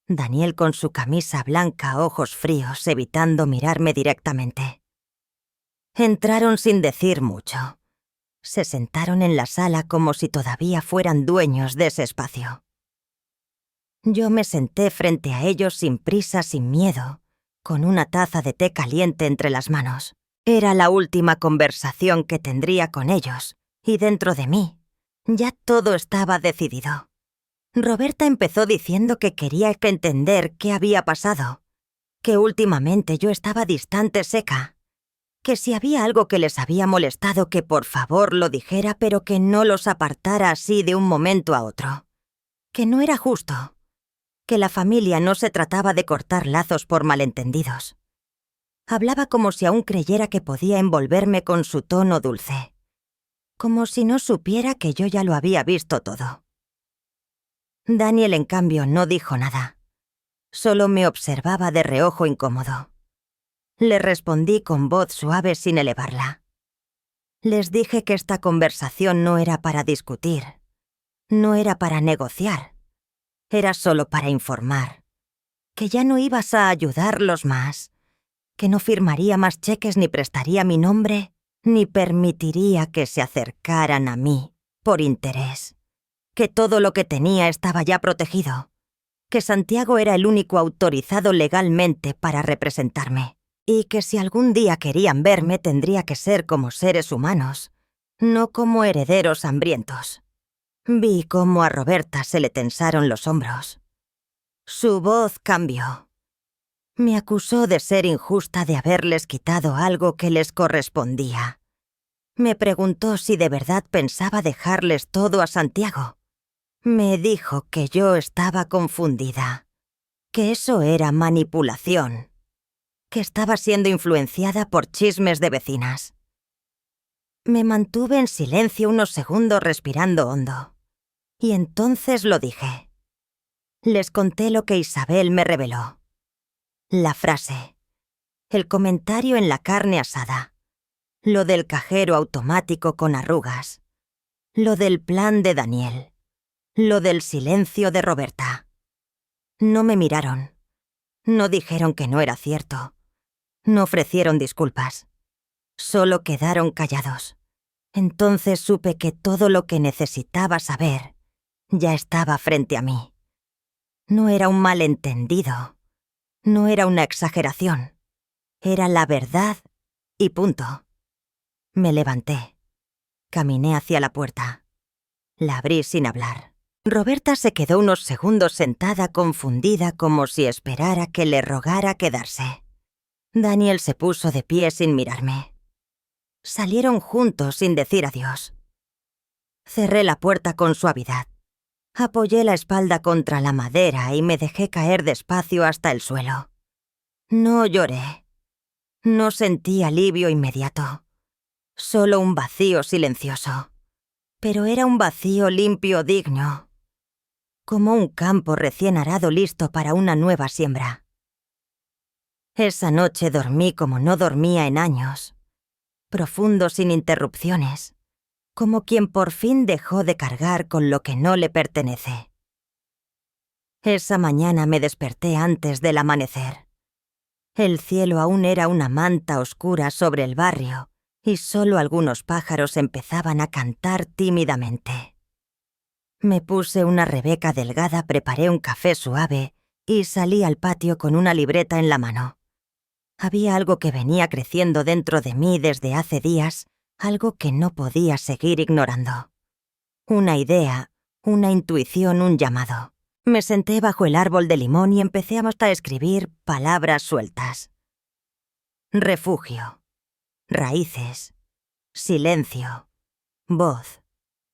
Daniel con su camisa blanca, ojos fríos, evitando mirarme directamente. Entraron sin decir mucho. Se sentaron en la sala como si todavía fueran dueños de ese espacio. Yo me senté frente a ellos sin prisa, sin miedo, con una taza de té caliente entre las manos. Era la última conversación que tendría con ellos, y dentro de mí ya todo estaba decidido. Roberta empezó diciendo que quería entender qué había pasado, que últimamente yo estaba distante, seca, que si había algo que les había molestado que por favor lo dijera, pero que no los apartara así de un momento a otro, que no era justo, que la familia no se trataba de cortar lazos por malentendidos. Hablaba como si aún creyera que podía envolverme con su tono dulce, como si no supiera que yo ya lo había visto todo. Daniel, en cambio, no dijo nada. Solo me observaba de reojo incómodo. Le respondí con voz suave sin elevarla. Les dije que esta conversación no era para discutir, no era para negociar, era solo para informar, que ya no ibas a ayudarlos más, que no firmaría más cheques ni prestaría mi nombre, ni permitiría que se acercaran a mí por interés, que todo lo que tenía estaba ya protegido, que Santiago era el único autorizado legalmente para representarme, y que si algún día querían verme tendría que ser como seres humanos, no como herederos hambrientos. Vi cómo a Roberta se le tensaron los hombros. Su voz cambió. Me acusó de ser injusta, de haberles quitado algo que les correspondía. Me preguntó si de verdad pensaba dejarles todo a Santiago. Me dijo que yo estaba confundida, que eso era manipulación, que estaba siendo influenciada por chismes de vecinas. Me mantuve en silencio unos segundos respirando hondo, y entonces lo dije. Les conté lo que Isabel me reveló. La frase, el comentario en la carne asada, lo del cajero automático con arrugas, lo del plan de Daniel, lo del silencio de Roberta. No me miraron, no dijeron que no era cierto, no ofrecieron disculpas, solo quedaron callados. Entonces supe que todo lo que necesitaba saber ya estaba frente a mí. No era un malentendido, no era una exageración, era la verdad y punto. Me levanté, caminé hacia la puerta, la abrí sin hablar. Roberta se quedó unos segundos sentada confundida como si esperara que le rogara quedarse. Daniel se puso de pie sin mirarme. Salieron juntos sin decir adiós. Cerré la puerta con suavidad. Apoyé la espalda contra la madera y me dejé caer despacio hasta el suelo. No lloré. No sentí alivio inmediato. Solo un vacío silencioso. Pero era un vacío limpio digno. Como un campo recién arado listo para una nueva siembra. Esa noche dormí como no dormía en años. Profundo sin interrupciones. Como quien por fin dejó de cargar con lo que no le pertenece. Esa mañana me desperté antes del amanecer. El cielo aún era una manta oscura sobre el barrio y solo algunos pájaros empezaban a cantar tímidamente. Me puse una rebeca delgada, preparé un café suave y salí al patio con una libreta en la mano. Había algo que venía creciendo dentro de mí desde hace días, algo que no podía seguir ignorando. Una idea, una intuición, un llamado. Me senté bajo el árbol de limón y empecé hasta a escribir palabras sueltas. Refugio, raíces, silencio, voz,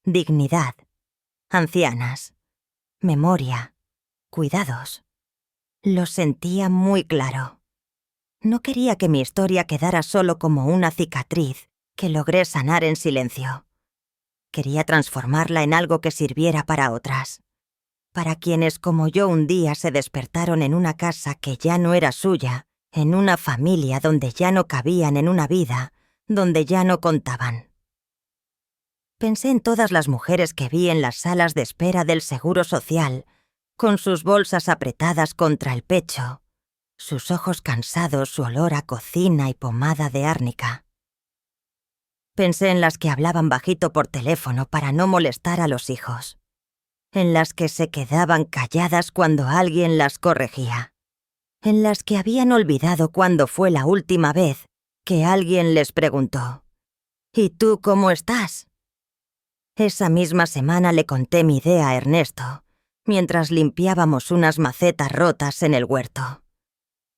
dignidad, ancianas, memoria, cuidados. Lo sentía muy claro. No quería que mi historia quedara solo como una cicatriz que logré sanar en silencio. Quería transformarla en algo que sirviera para otras. Para quienes como yo un día se despertaron en una casa que ya no era suya, en una familia donde ya no cabían, en una vida donde ya no contaban. Pensé en todas las mujeres que vi en las salas de espera del Seguro Social, con sus bolsas apretadas contra el pecho, sus ojos cansados, su olor a cocina y pomada de árnica. Pensé en las que hablaban bajito por teléfono para no molestar a los hijos, en las que se quedaban calladas cuando alguien las corregía, en las que habían olvidado cuándo fue la última vez que alguien les preguntó: ¿y tú cómo estás? Esa misma semana le conté mi idea a Ernesto, mientras limpiábamos unas macetas rotas en el huerto.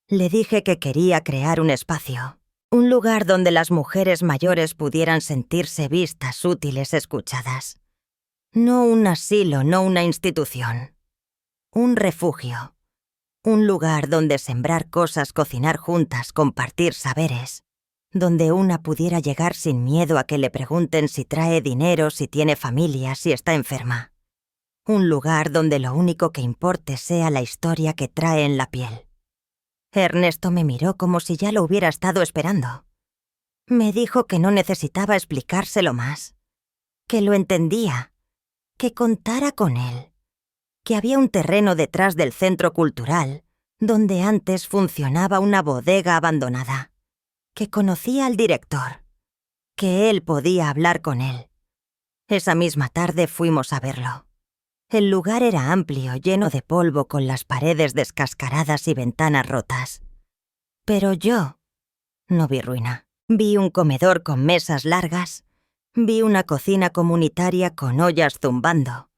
Le dije que quería crear un espacio, un lugar donde las mujeres mayores pudieran sentirse vistas, útiles, escuchadas. No un asilo, no una institución. Un refugio. Un lugar donde sembrar cosas, cocinar juntas, compartir saberes. Donde una pudiera llegar sin miedo a que le pregunten si trae dinero, si tiene familia, si está enferma. Un lugar donde lo único que importe sea la historia que trae en la piel. Ernesto me miró como si ya lo hubiera estado esperando. Me dijo que no necesitaba explicárselo más, que lo entendía, que contara con él, que había un terreno detrás del centro cultural, donde antes funcionaba una bodega abandonada, que conocía al director, que él podía hablar con él. Esa misma tarde fuimos a verlo. El lugar era amplio, lleno de polvo, con las paredes descascaradas y ventanas rotas. Pero yo no vi ruina. Vi un comedor con mesas largas, vi una cocina comunitaria con ollas zumbando,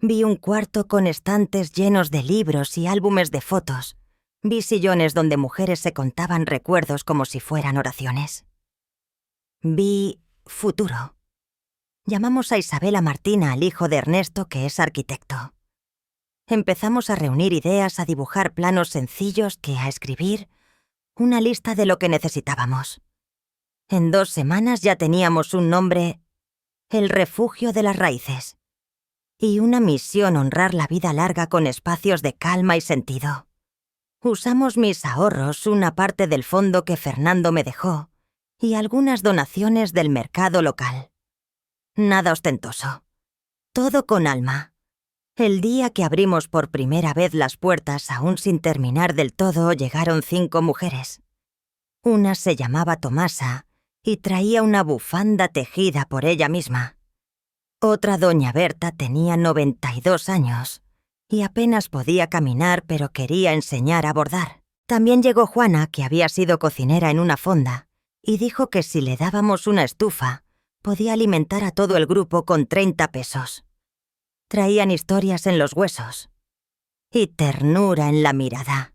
vi un cuarto con estantes llenos de libros y álbumes de fotos, vi sillones donde mujeres se contaban recuerdos como si fueran oraciones. Vi futuro. Llamamos a Isabela Martina, al hijo de Ernesto, que es arquitecto. Empezamos a reunir ideas, a dibujar planos sencillos, a escribir una lista de lo que necesitábamos. En 2 semanas ya teníamos un nombre: el refugio de las raíces. y una misión honrar la vida larga con espacios de calma y sentido. Usamos mis ahorros, una parte del fondo que Fernando me dejó y algunas donaciones del mercado local. Nada ostentoso. Todo con alma. El día que abrimos por primera vez las puertas, aún sin terminar del todo, llegaron 5 mujeres. Una se llamaba Tomasa y traía una bufanda tejida por ella misma. Otra, doña Berta, tenía 92 años y apenas podía caminar, pero quería enseñar a bordar. También llegó Juana, que había sido cocinera en una fonda, y dijo que si le dábamos una estufa, podía alimentar a todo el grupo con 30 pesos. Traían historias en los huesos y ternura en la mirada.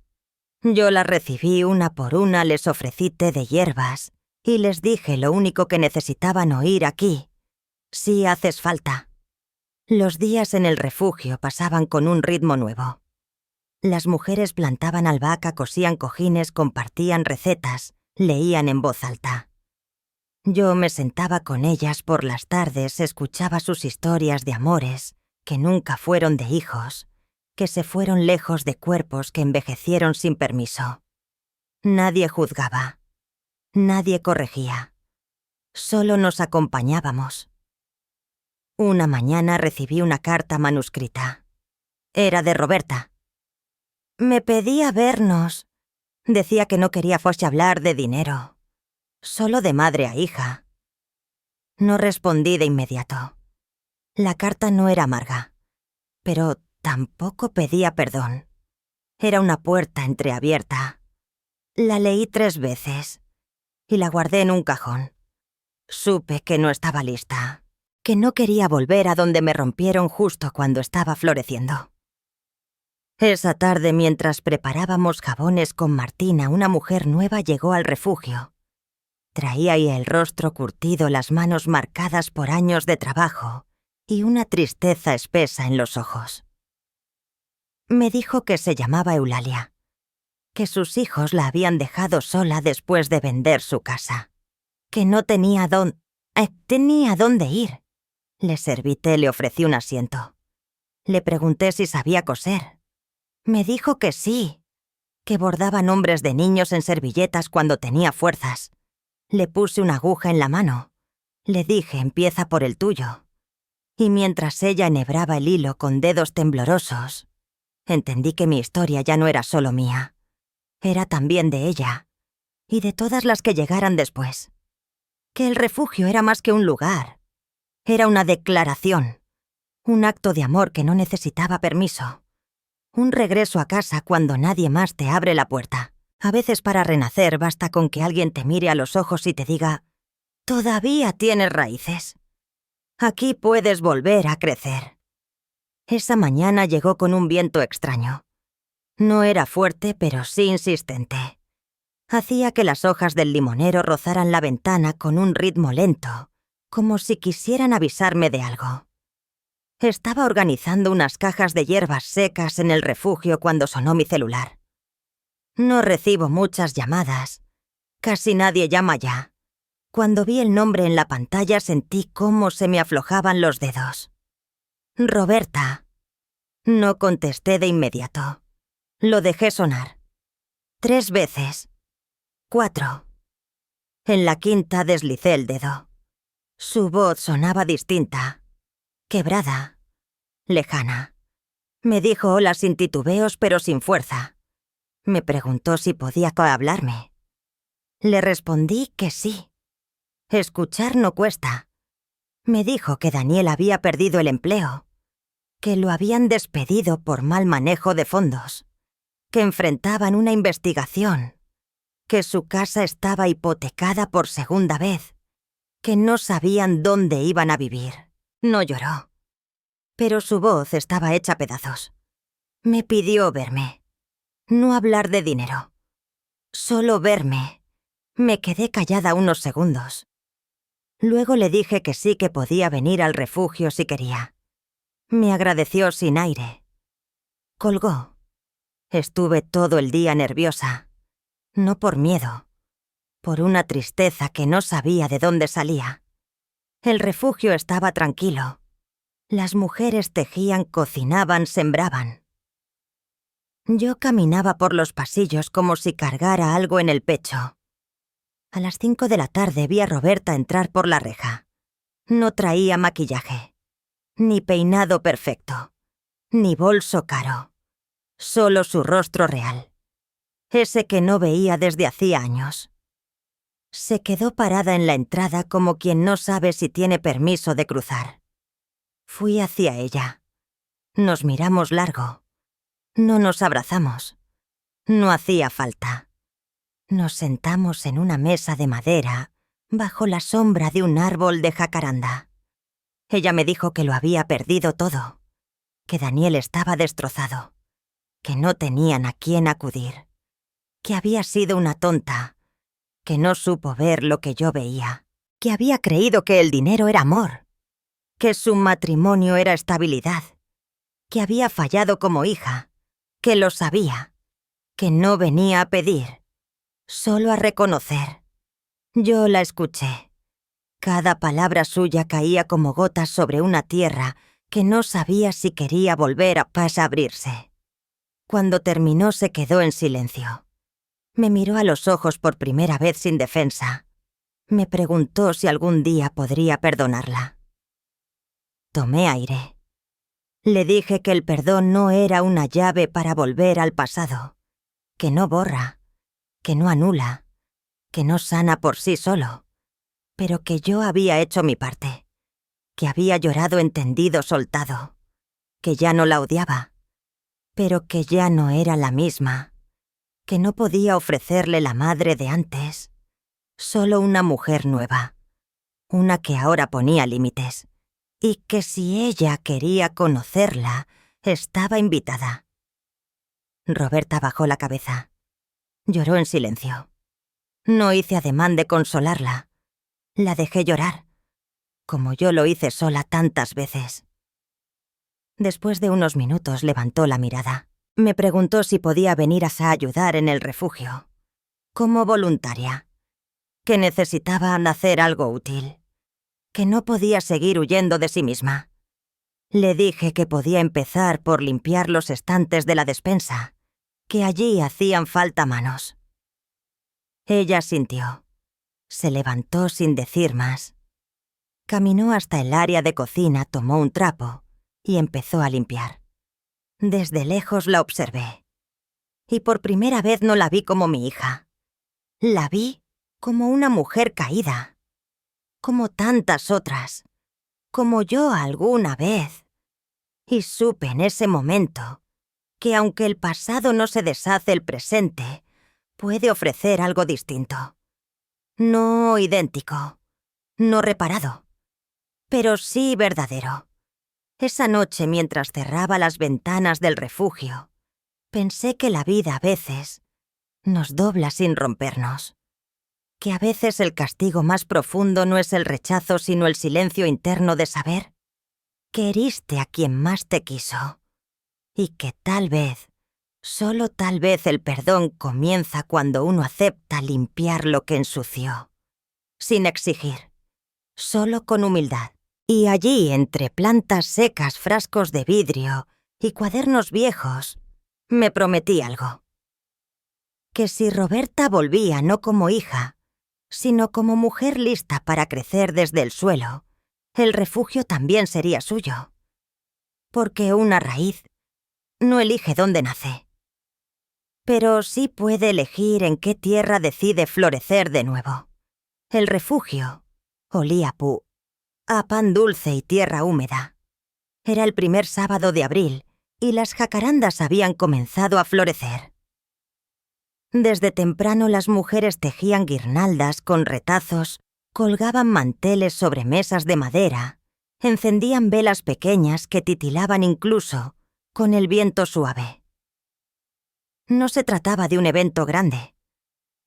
Yo las recibí una por una, les ofrecí té de hierbas y les dije lo único que necesitaban oír aquí: sí haces falta. Los días en el refugio pasaban con un ritmo nuevo. Las mujeres plantaban albahaca, cosían cojines, compartían recetas, leían en voz alta. Yo me sentaba con ellas por las tardes, escuchaba sus historias de amores que nunca fueron de hijos, que se fueron lejos de cuerpos que envejecieron sin permiso. Nadie juzgaba, nadie corregía, solo nos acompañábamos. Una mañana recibí una carta manuscrita. Era de Roberta. Me pedía vernos. Decía que no quería fuese hablar de dinero, solo de madre a hija. No respondí de inmediato. La carta no era amarga, pero tampoco pedía perdón. Era una puerta entreabierta. La leí 3 veces y la guardé en un cajón. Supe que no estaba lista, que no quería volver a donde me rompieron justo cuando estaba floreciendo. Esa tarde, mientras preparábamos jabones con Martina, una mujer nueva llegó al refugio. Traía el rostro curtido, las manos marcadas por años de trabajo y una tristeza espesa en los ojos. Me dijo que se llamaba Eulalia, que sus hijos la habían dejado sola después de vender su casa, que no tenía dónde ir. Le serví té, le ofrecí un asiento. Le pregunté si sabía coser. Me dijo que sí, que bordaba nombres de niños en servilletas cuando tenía fuerzas. Le puse una aguja en la mano. Le dije: empieza por el tuyo. Y mientras ella enhebraba el hilo con dedos temblorosos, entendí que mi historia ya no era solo mía. Era también de ella, y de todas las que llegaran después. Que el refugio era más que un lugar. Era una declaración, un acto de amor que no necesitaba permiso. Un regreso a casa cuando nadie más te abre la puerta. A veces para renacer basta con que alguien te mire a los ojos y te diga: todavía tienes raíces. Aquí puedes volver a crecer. Esa mañana llegó con un viento extraño. No era fuerte, pero sí insistente. Hacía que las hojas del limonero rozaran la ventana con un ritmo lento, como si quisieran avisarme de algo. Estaba organizando unas cajas de hierbas secas en el refugio cuando sonó mi celular. No recibo muchas llamadas. Casi nadie llama ya. Cuando vi el nombre en la pantalla sentí cómo se me aflojaban los dedos. Roberta. No contesté de inmediato. Lo dejé sonar. 3 veces. 4. En la quinta deslicé el dedo. Su voz sonaba distinta, quebrada, lejana. Me dijo hola sin titubeos, pero sin fuerza. Me preguntó si podía hablarme. Le respondí que sí. Escuchar no cuesta. Me dijo que Daniel había perdido el empleo, que lo habían despedido por mal manejo de fondos, que enfrentaban una investigación, que su casa estaba hipotecada por 2ª vez, que no sabían dónde iban a vivir. No lloró, pero su voz estaba hecha pedazos. Me pidió verme. No hablar de dinero. Solo verme. Me quedé callada unos segundos. Luego le dije que sí, que podía venir al refugio si quería. Me agradeció sin aire. Colgó. Estuve todo el día nerviosa. No por miedo, por una tristeza que no sabía de dónde salía. El refugio estaba tranquilo. Las mujeres tejían, cocinaban, sembraban. Yo caminaba por los pasillos como si cargara algo en el pecho. A las 5 de la tarde vi a Roberta entrar por la reja. No traía maquillaje, ni peinado perfecto, ni bolso caro. Solo su rostro real, ese que no veía desde hacía años. Se quedó parada en la entrada como quien no sabe si tiene permiso de cruzar. Fui hacia ella. Nos miramos largo. No nos abrazamos. No hacía falta. Nos sentamos en una mesa de madera, bajo la sombra de un árbol de jacaranda. Ella me dijo que lo había perdido todo, que Daniel estaba destrozado, que no tenían a quién acudir, que había sido una tonta, que no supo ver lo que yo veía, que había creído que el dinero era amor, que su matrimonio era estabilidad, que había fallado como hija, que lo sabía, que no venía a pedir, solo a reconocer. Yo la escuché. Cada palabra suya caía como gotas sobre una tierra que no sabía si quería volver a abrirse. Cuando terminó se quedó en silencio. Me miró a los ojos por primera vez sin defensa. Me preguntó si algún día podría perdonarla. Tomé aire. Le dije que el perdón no era una llave para volver al pasado, que no borra, que no anula, que no sana por sí solo, pero que yo había hecho mi parte, que había llorado entendido soltado, que ya no la odiaba, pero que ya no era la misma, que no podía ofrecerle la madre de antes, solo una mujer nueva, una que ahora ponía límites, y que si ella quería conocerla, estaba invitada. Roberta bajó la cabeza. Lloró en silencio. No hice ademán de consolarla. La dejé llorar, como yo lo hice sola tantas veces. Después de unos minutos levantó la mirada. Me preguntó si podía venir a ayudar en el refugio, como voluntaria, que necesitaba hacer algo útil, que no podía seguir huyendo de sí misma. Le dije que podía empezar por limpiar los estantes de la despensa, que allí hacían falta manos. Ella sintió. Se levantó sin decir más. Caminó hasta el área de cocina, tomó un trapo y empezó a limpiar. Desde lejos la observé. Y por primera vez no la vi como mi hija. La vi como una mujer caída. Como tantas otras. Como yo alguna vez. Y supe en ese momento que aunque el pasado no se deshace el presente, puede ofrecer algo distinto. No idéntico. No reparado. Pero sí verdadero. Esa noche, mientras cerraba las ventanas del refugio, pensé que la vida a veces nos dobla sin rompernos. Que a veces el castigo más profundo no es el rechazo, sino el silencio interno de saber que heriste a quien más te quiso. Y que tal vez, solo tal vez el perdón comienza cuando uno acepta limpiar lo que ensució. Sin exigir, solo con humildad. Y allí, entre plantas secas, frascos de vidrio y cuadernos viejos, me prometí algo. Que si Roberta volvía no como hija, sino como mujer lista para crecer desde el suelo, el refugio también sería suyo. Porque una raíz no elige dónde nace. Pero sí puede elegir en qué tierra decide florecer de nuevo. El refugio olía a pan dulce y tierra húmeda. Era el primer sábado de abril y las jacarandas habían comenzado a florecer. Desde temprano las mujeres tejían guirnaldas con retazos, colgaban manteles sobre mesas de madera, encendían velas pequeñas que titilaban incluso con el viento suave. No se trataba de un evento grande.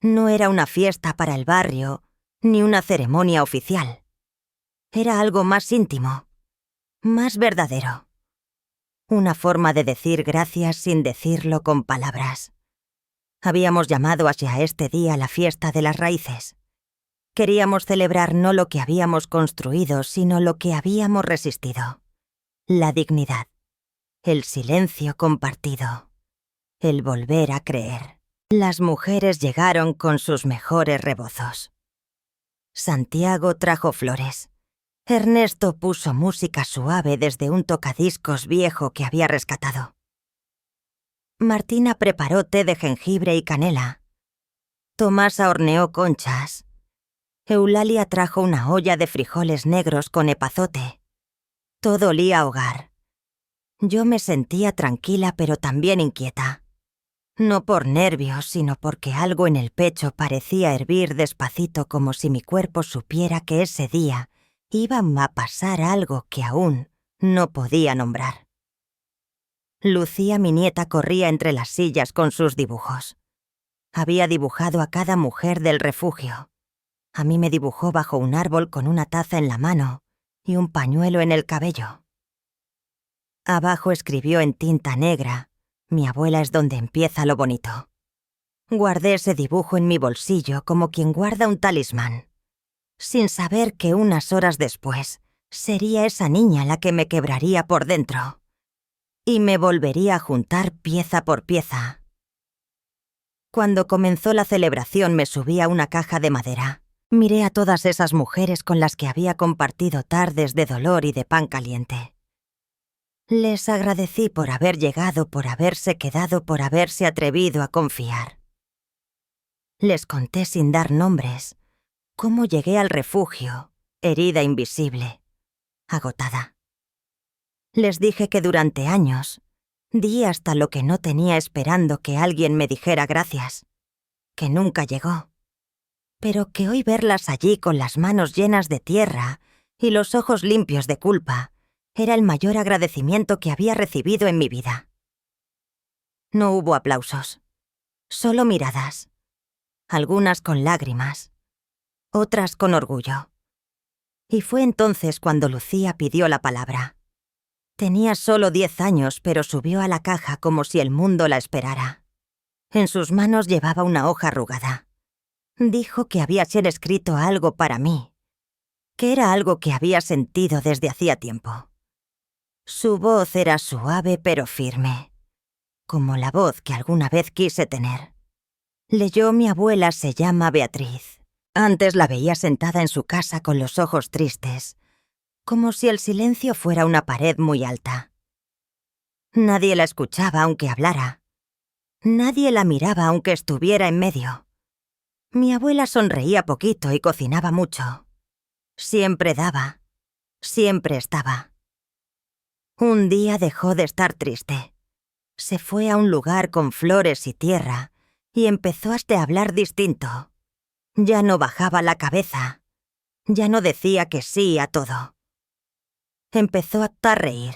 No era una fiesta para el barrio ni una ceremonia oficial. Era algo más íntimo, más verdadero. Una forma de decir gracias sin decirlo con palabras. Habíamos llamado hacia este día la fiesta de las raíces. Queríamos celebrar no lo que habíamos construido, sino lo que habíamos resistido. la dignidad, el silencio compartido, el volver a creer. Las mujeres llegaron con sus mejores rebozos. Santiago trajo flores. Ernesto puso música suave desde un tocadiscos viejo que había rescatado. Martina preparó té de jengibre y canela. Tomasa horneó conchas. Eulalia trajo una olla de frijoles negros con epazote. Todo olía a hogar. Yo me sentía tranquila pero también inquieta. No por nervios, sino porque algo en el pecho parecía hervir despacito, como si mi cuerpo supiera que ese día iba a pasar algo que aún no podía nombrar. Lucía, mi nieta, corría entre las sillas con sus dibujos. Había dibujado a cada mujer del refugio. A mí me dibujó bajo un árbol con una taza en la mano y un pañuelo en el cabello. Abajo escribió en tinta negra: «Mi abuela es donde empieza lo bonito». Guardé ese dibujo en mi bolsillo como quien guarda un talismán, sin saber que unas horas después sería esa niña la que me quebraría por dentro y me volvería a juntar pieza por pieza. Cuando comenzó la celebración me subí a una caja de madera. Miré a todas esas mujeres con las que había compartido tardes de dolor y de pan caliente. Les agradecí por haber llegado, por haberse quedado, por haberse atrevido a confiar. Les conté sin dar nombres cómo llegué al refugio, herida invisible, agotada. Les dije que durante años di hasta lo que no tenía esperando que alguien me dijera gracias, que nunca llegó, pero que hoy verlas allí con las manos llenas de tierra y los ojos limpios de culpa era el mayor agradecimiento que había recibido en mi vida. No hubo aplausos, solo miradas, algunas con lágrimas, otras con orgullo. Y fue entonces cuando Lucía pidió la palabra. Tenía solo 10 años, pero subió a la caja como si el mundo la esperara. En sus manos llevaba una hoja arrugada. Dijo que había sido escrito algo para mí, que era algo que había sentido desde hacía tiempo. Su voz era suave pero firme, como la voz que alguna vez quise tener. Leyó: «Mi abuela se llama Beatriz». Antes la veía sentada en su casa con los ojos tristes, como si el silencio fuera una pared muy alta. Nadie la escuchaba aunque hablara. Nadie la miraba aunque estuviera en medio. Mi abuela sonreía poquito y cocinaba mucho. Siempre daba, siempre estaba. Un día dejó de estar triste. Se fue a un lugar con flores y tierra y empezó a hablar distinto. Ya no bajaba la cabeza. Ya no decía que sí a todo. Empezó a reír,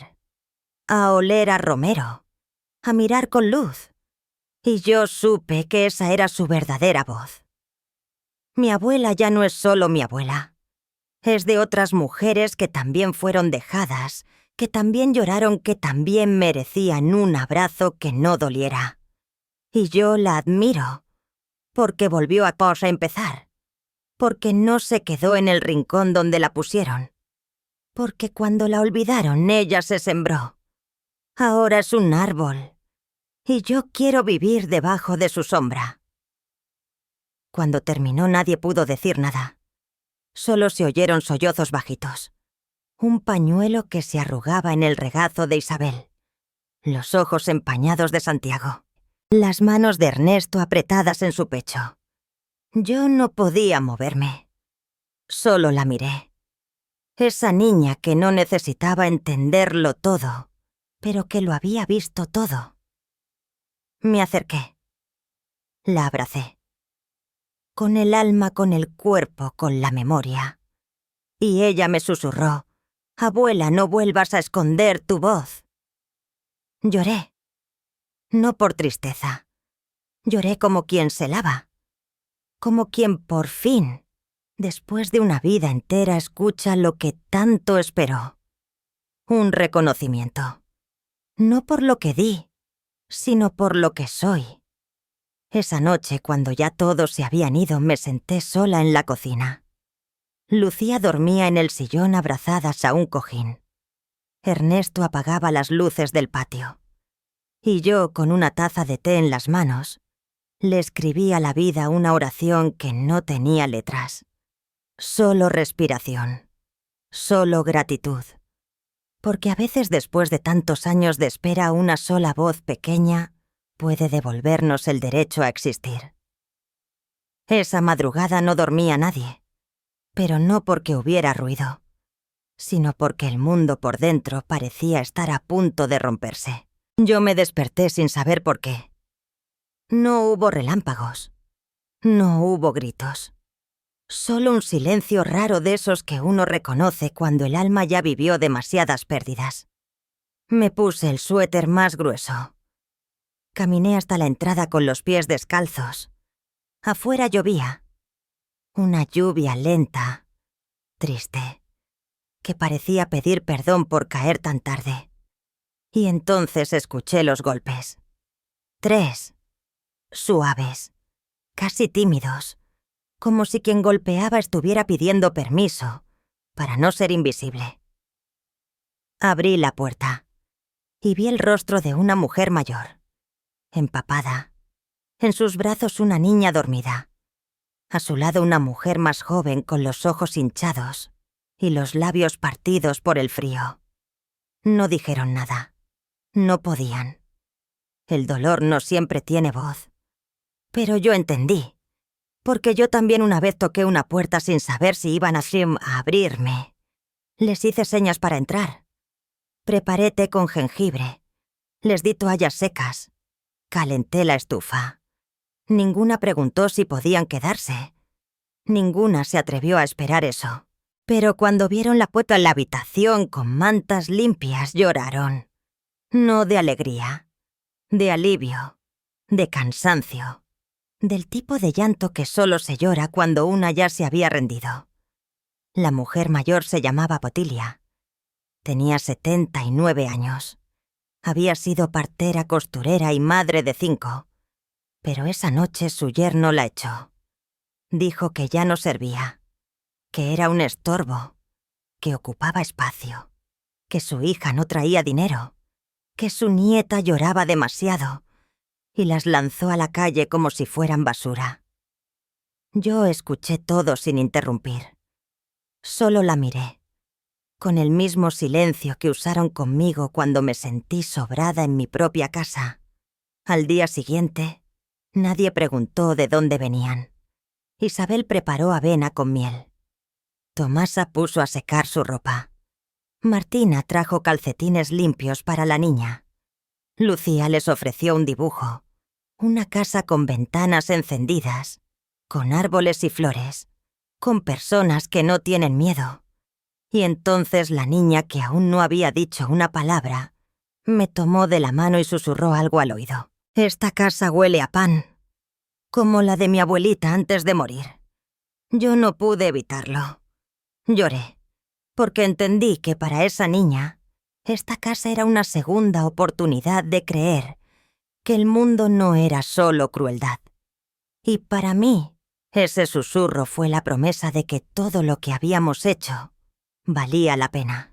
a oler a romero, a mirar con luz. Y yo supe que esa era su verdadera voz. Mi abuela ya no es solo mi abuela. Es de otras mujeres que también fueron dejadas, que también lloraron, que también merecían un abrazo que no doliera. Y yo la admiro, porque volvió a empezar, porque no se quedó en el rincón donde la pusieron, porque cuando la olvidaron ella se sembró. Ahora es un árbol, y yo quiero vivir debajo de su sombra. Cuando terminó nadie pudo decir nada. Solo se oyeron sollozos bajitos. Un pañuelo que se arrugaba en el regazo de Isabel. Los ojos empañados de Santiago. Las manos de Ernesto apretadas en su pecho. Yo no podía moverme. Solo la miré. Esa niña que no necesitaba entenderlo todo, pero que lo había visto todo. Me acerqué. La abracé. Con el alma, con el cuerpo, con la memoria. Y ella me susurró: «Abuela, no vuelvas a esconder tu voz». Lloré. No por tristeza. Lloré como quien se lava. Como quien por fin, después de una vida entera, escucha lo que tanto esperó. Un reconocimiento. No por lo que di, sino por lo que soy. Esa noche, cuando ya todos se habían ido, me senté sola en la cocina. Lucía dormía en el sillón abrazadas a un cojín. Ernesto apagaba las luces del patio. Y yo, con una taza de té en las manos, le escribí a la vida una oración que no tenía letras. Solo respiración. Solo gratitud. Porque a veces después de tantos años de espera una sola voz pequeña puede devolvernos el derecho a existir. Esa madrugada no dormía nadie, pero no porque hubiera ruido, sino porque el mundo por dentro parecía estar a punto de romperse. Yo me desperté sin saber por qué. No hubo relámpagos, no hubo gritos. Solo un silencio raro de esos que uno reconoce cuando el alma ya vivió demasiadas pérdidas. Me puse el suéter más grueso. Caminé hasta la entrada con los pies descalzos. Afuera llovía. Una lluvia lenta, triste, que parecía pedir perdón por caer tan tarde. Y entonces escuché los golpes. 3. Suaves, casi tímidos, como si quien golpeaba estuviera pidiendo permiso para no ser invisible. Abrí la puerta y vi el rostro de una mujer mayor, empapada, en sus brazos una niña dormida, a su lado una mujer más joven con los ojos hinchados y los labios partidos por el frío. No dijeron nada, no podían. El dolor no siempre tiene voz, pero yo entendí. Porque yo también una vez toqué una puerta sin saber si iban a abrirme. Les hice señas para entrar. Preparé té con jengibre. Les di toallas secas. Calenté la estufa. Ninguna preguntó si podían quedarse. Ninguna se atrevió a esperar eso. Pero cuando vieron la puerta en la habitación con mantas limpias, lloraron. No de alegría, de alivio, de cansancio. Del tipo de llanto que solo se llora cuando una ya se había rendido. La mujer mayor se llamaba Potilia. Tenía 79 años. Había sido partera, costurera y madre de 5. Pero esa noche su yerno la echó. Dijo que ya no servía, que era un estorbo, que ocupaba espacio, que su hija no traía dinero, que su nieta lloraba demasiado, y las lanzó a la calle como si fueran basura. Yo escuché todo sin interrumpir. Solo la miré, con el mismo silencio que usaron conmigo cuando me sentí sobrada en mi propia casa. Al día siguiente, nadie preguntó de dónde venían. Isabel preparó avena con miel. Tomasa puso a secar su ropa. Martina trajo calcetines limpios para la niña. Lucía les ofreció un dibujo, una casa con ventanas encendidas, con árboles y flores, con personas que no tienen miedo. Y entonces la niña, que aún no había dicho una palabra, me tomó de la mano y susurró algo al oído. Esta casa huele a pan, como la de mi abuelita antes de morir. Yo no pude evitarlo. Lloré, porque entendí que para esa niña, esta casa era una segunda oportunidad de creer que el mundo no era solo crueldad. Y para mí, ese susurro fue la promesa de que todo lo que habíamos hecho valía la pena.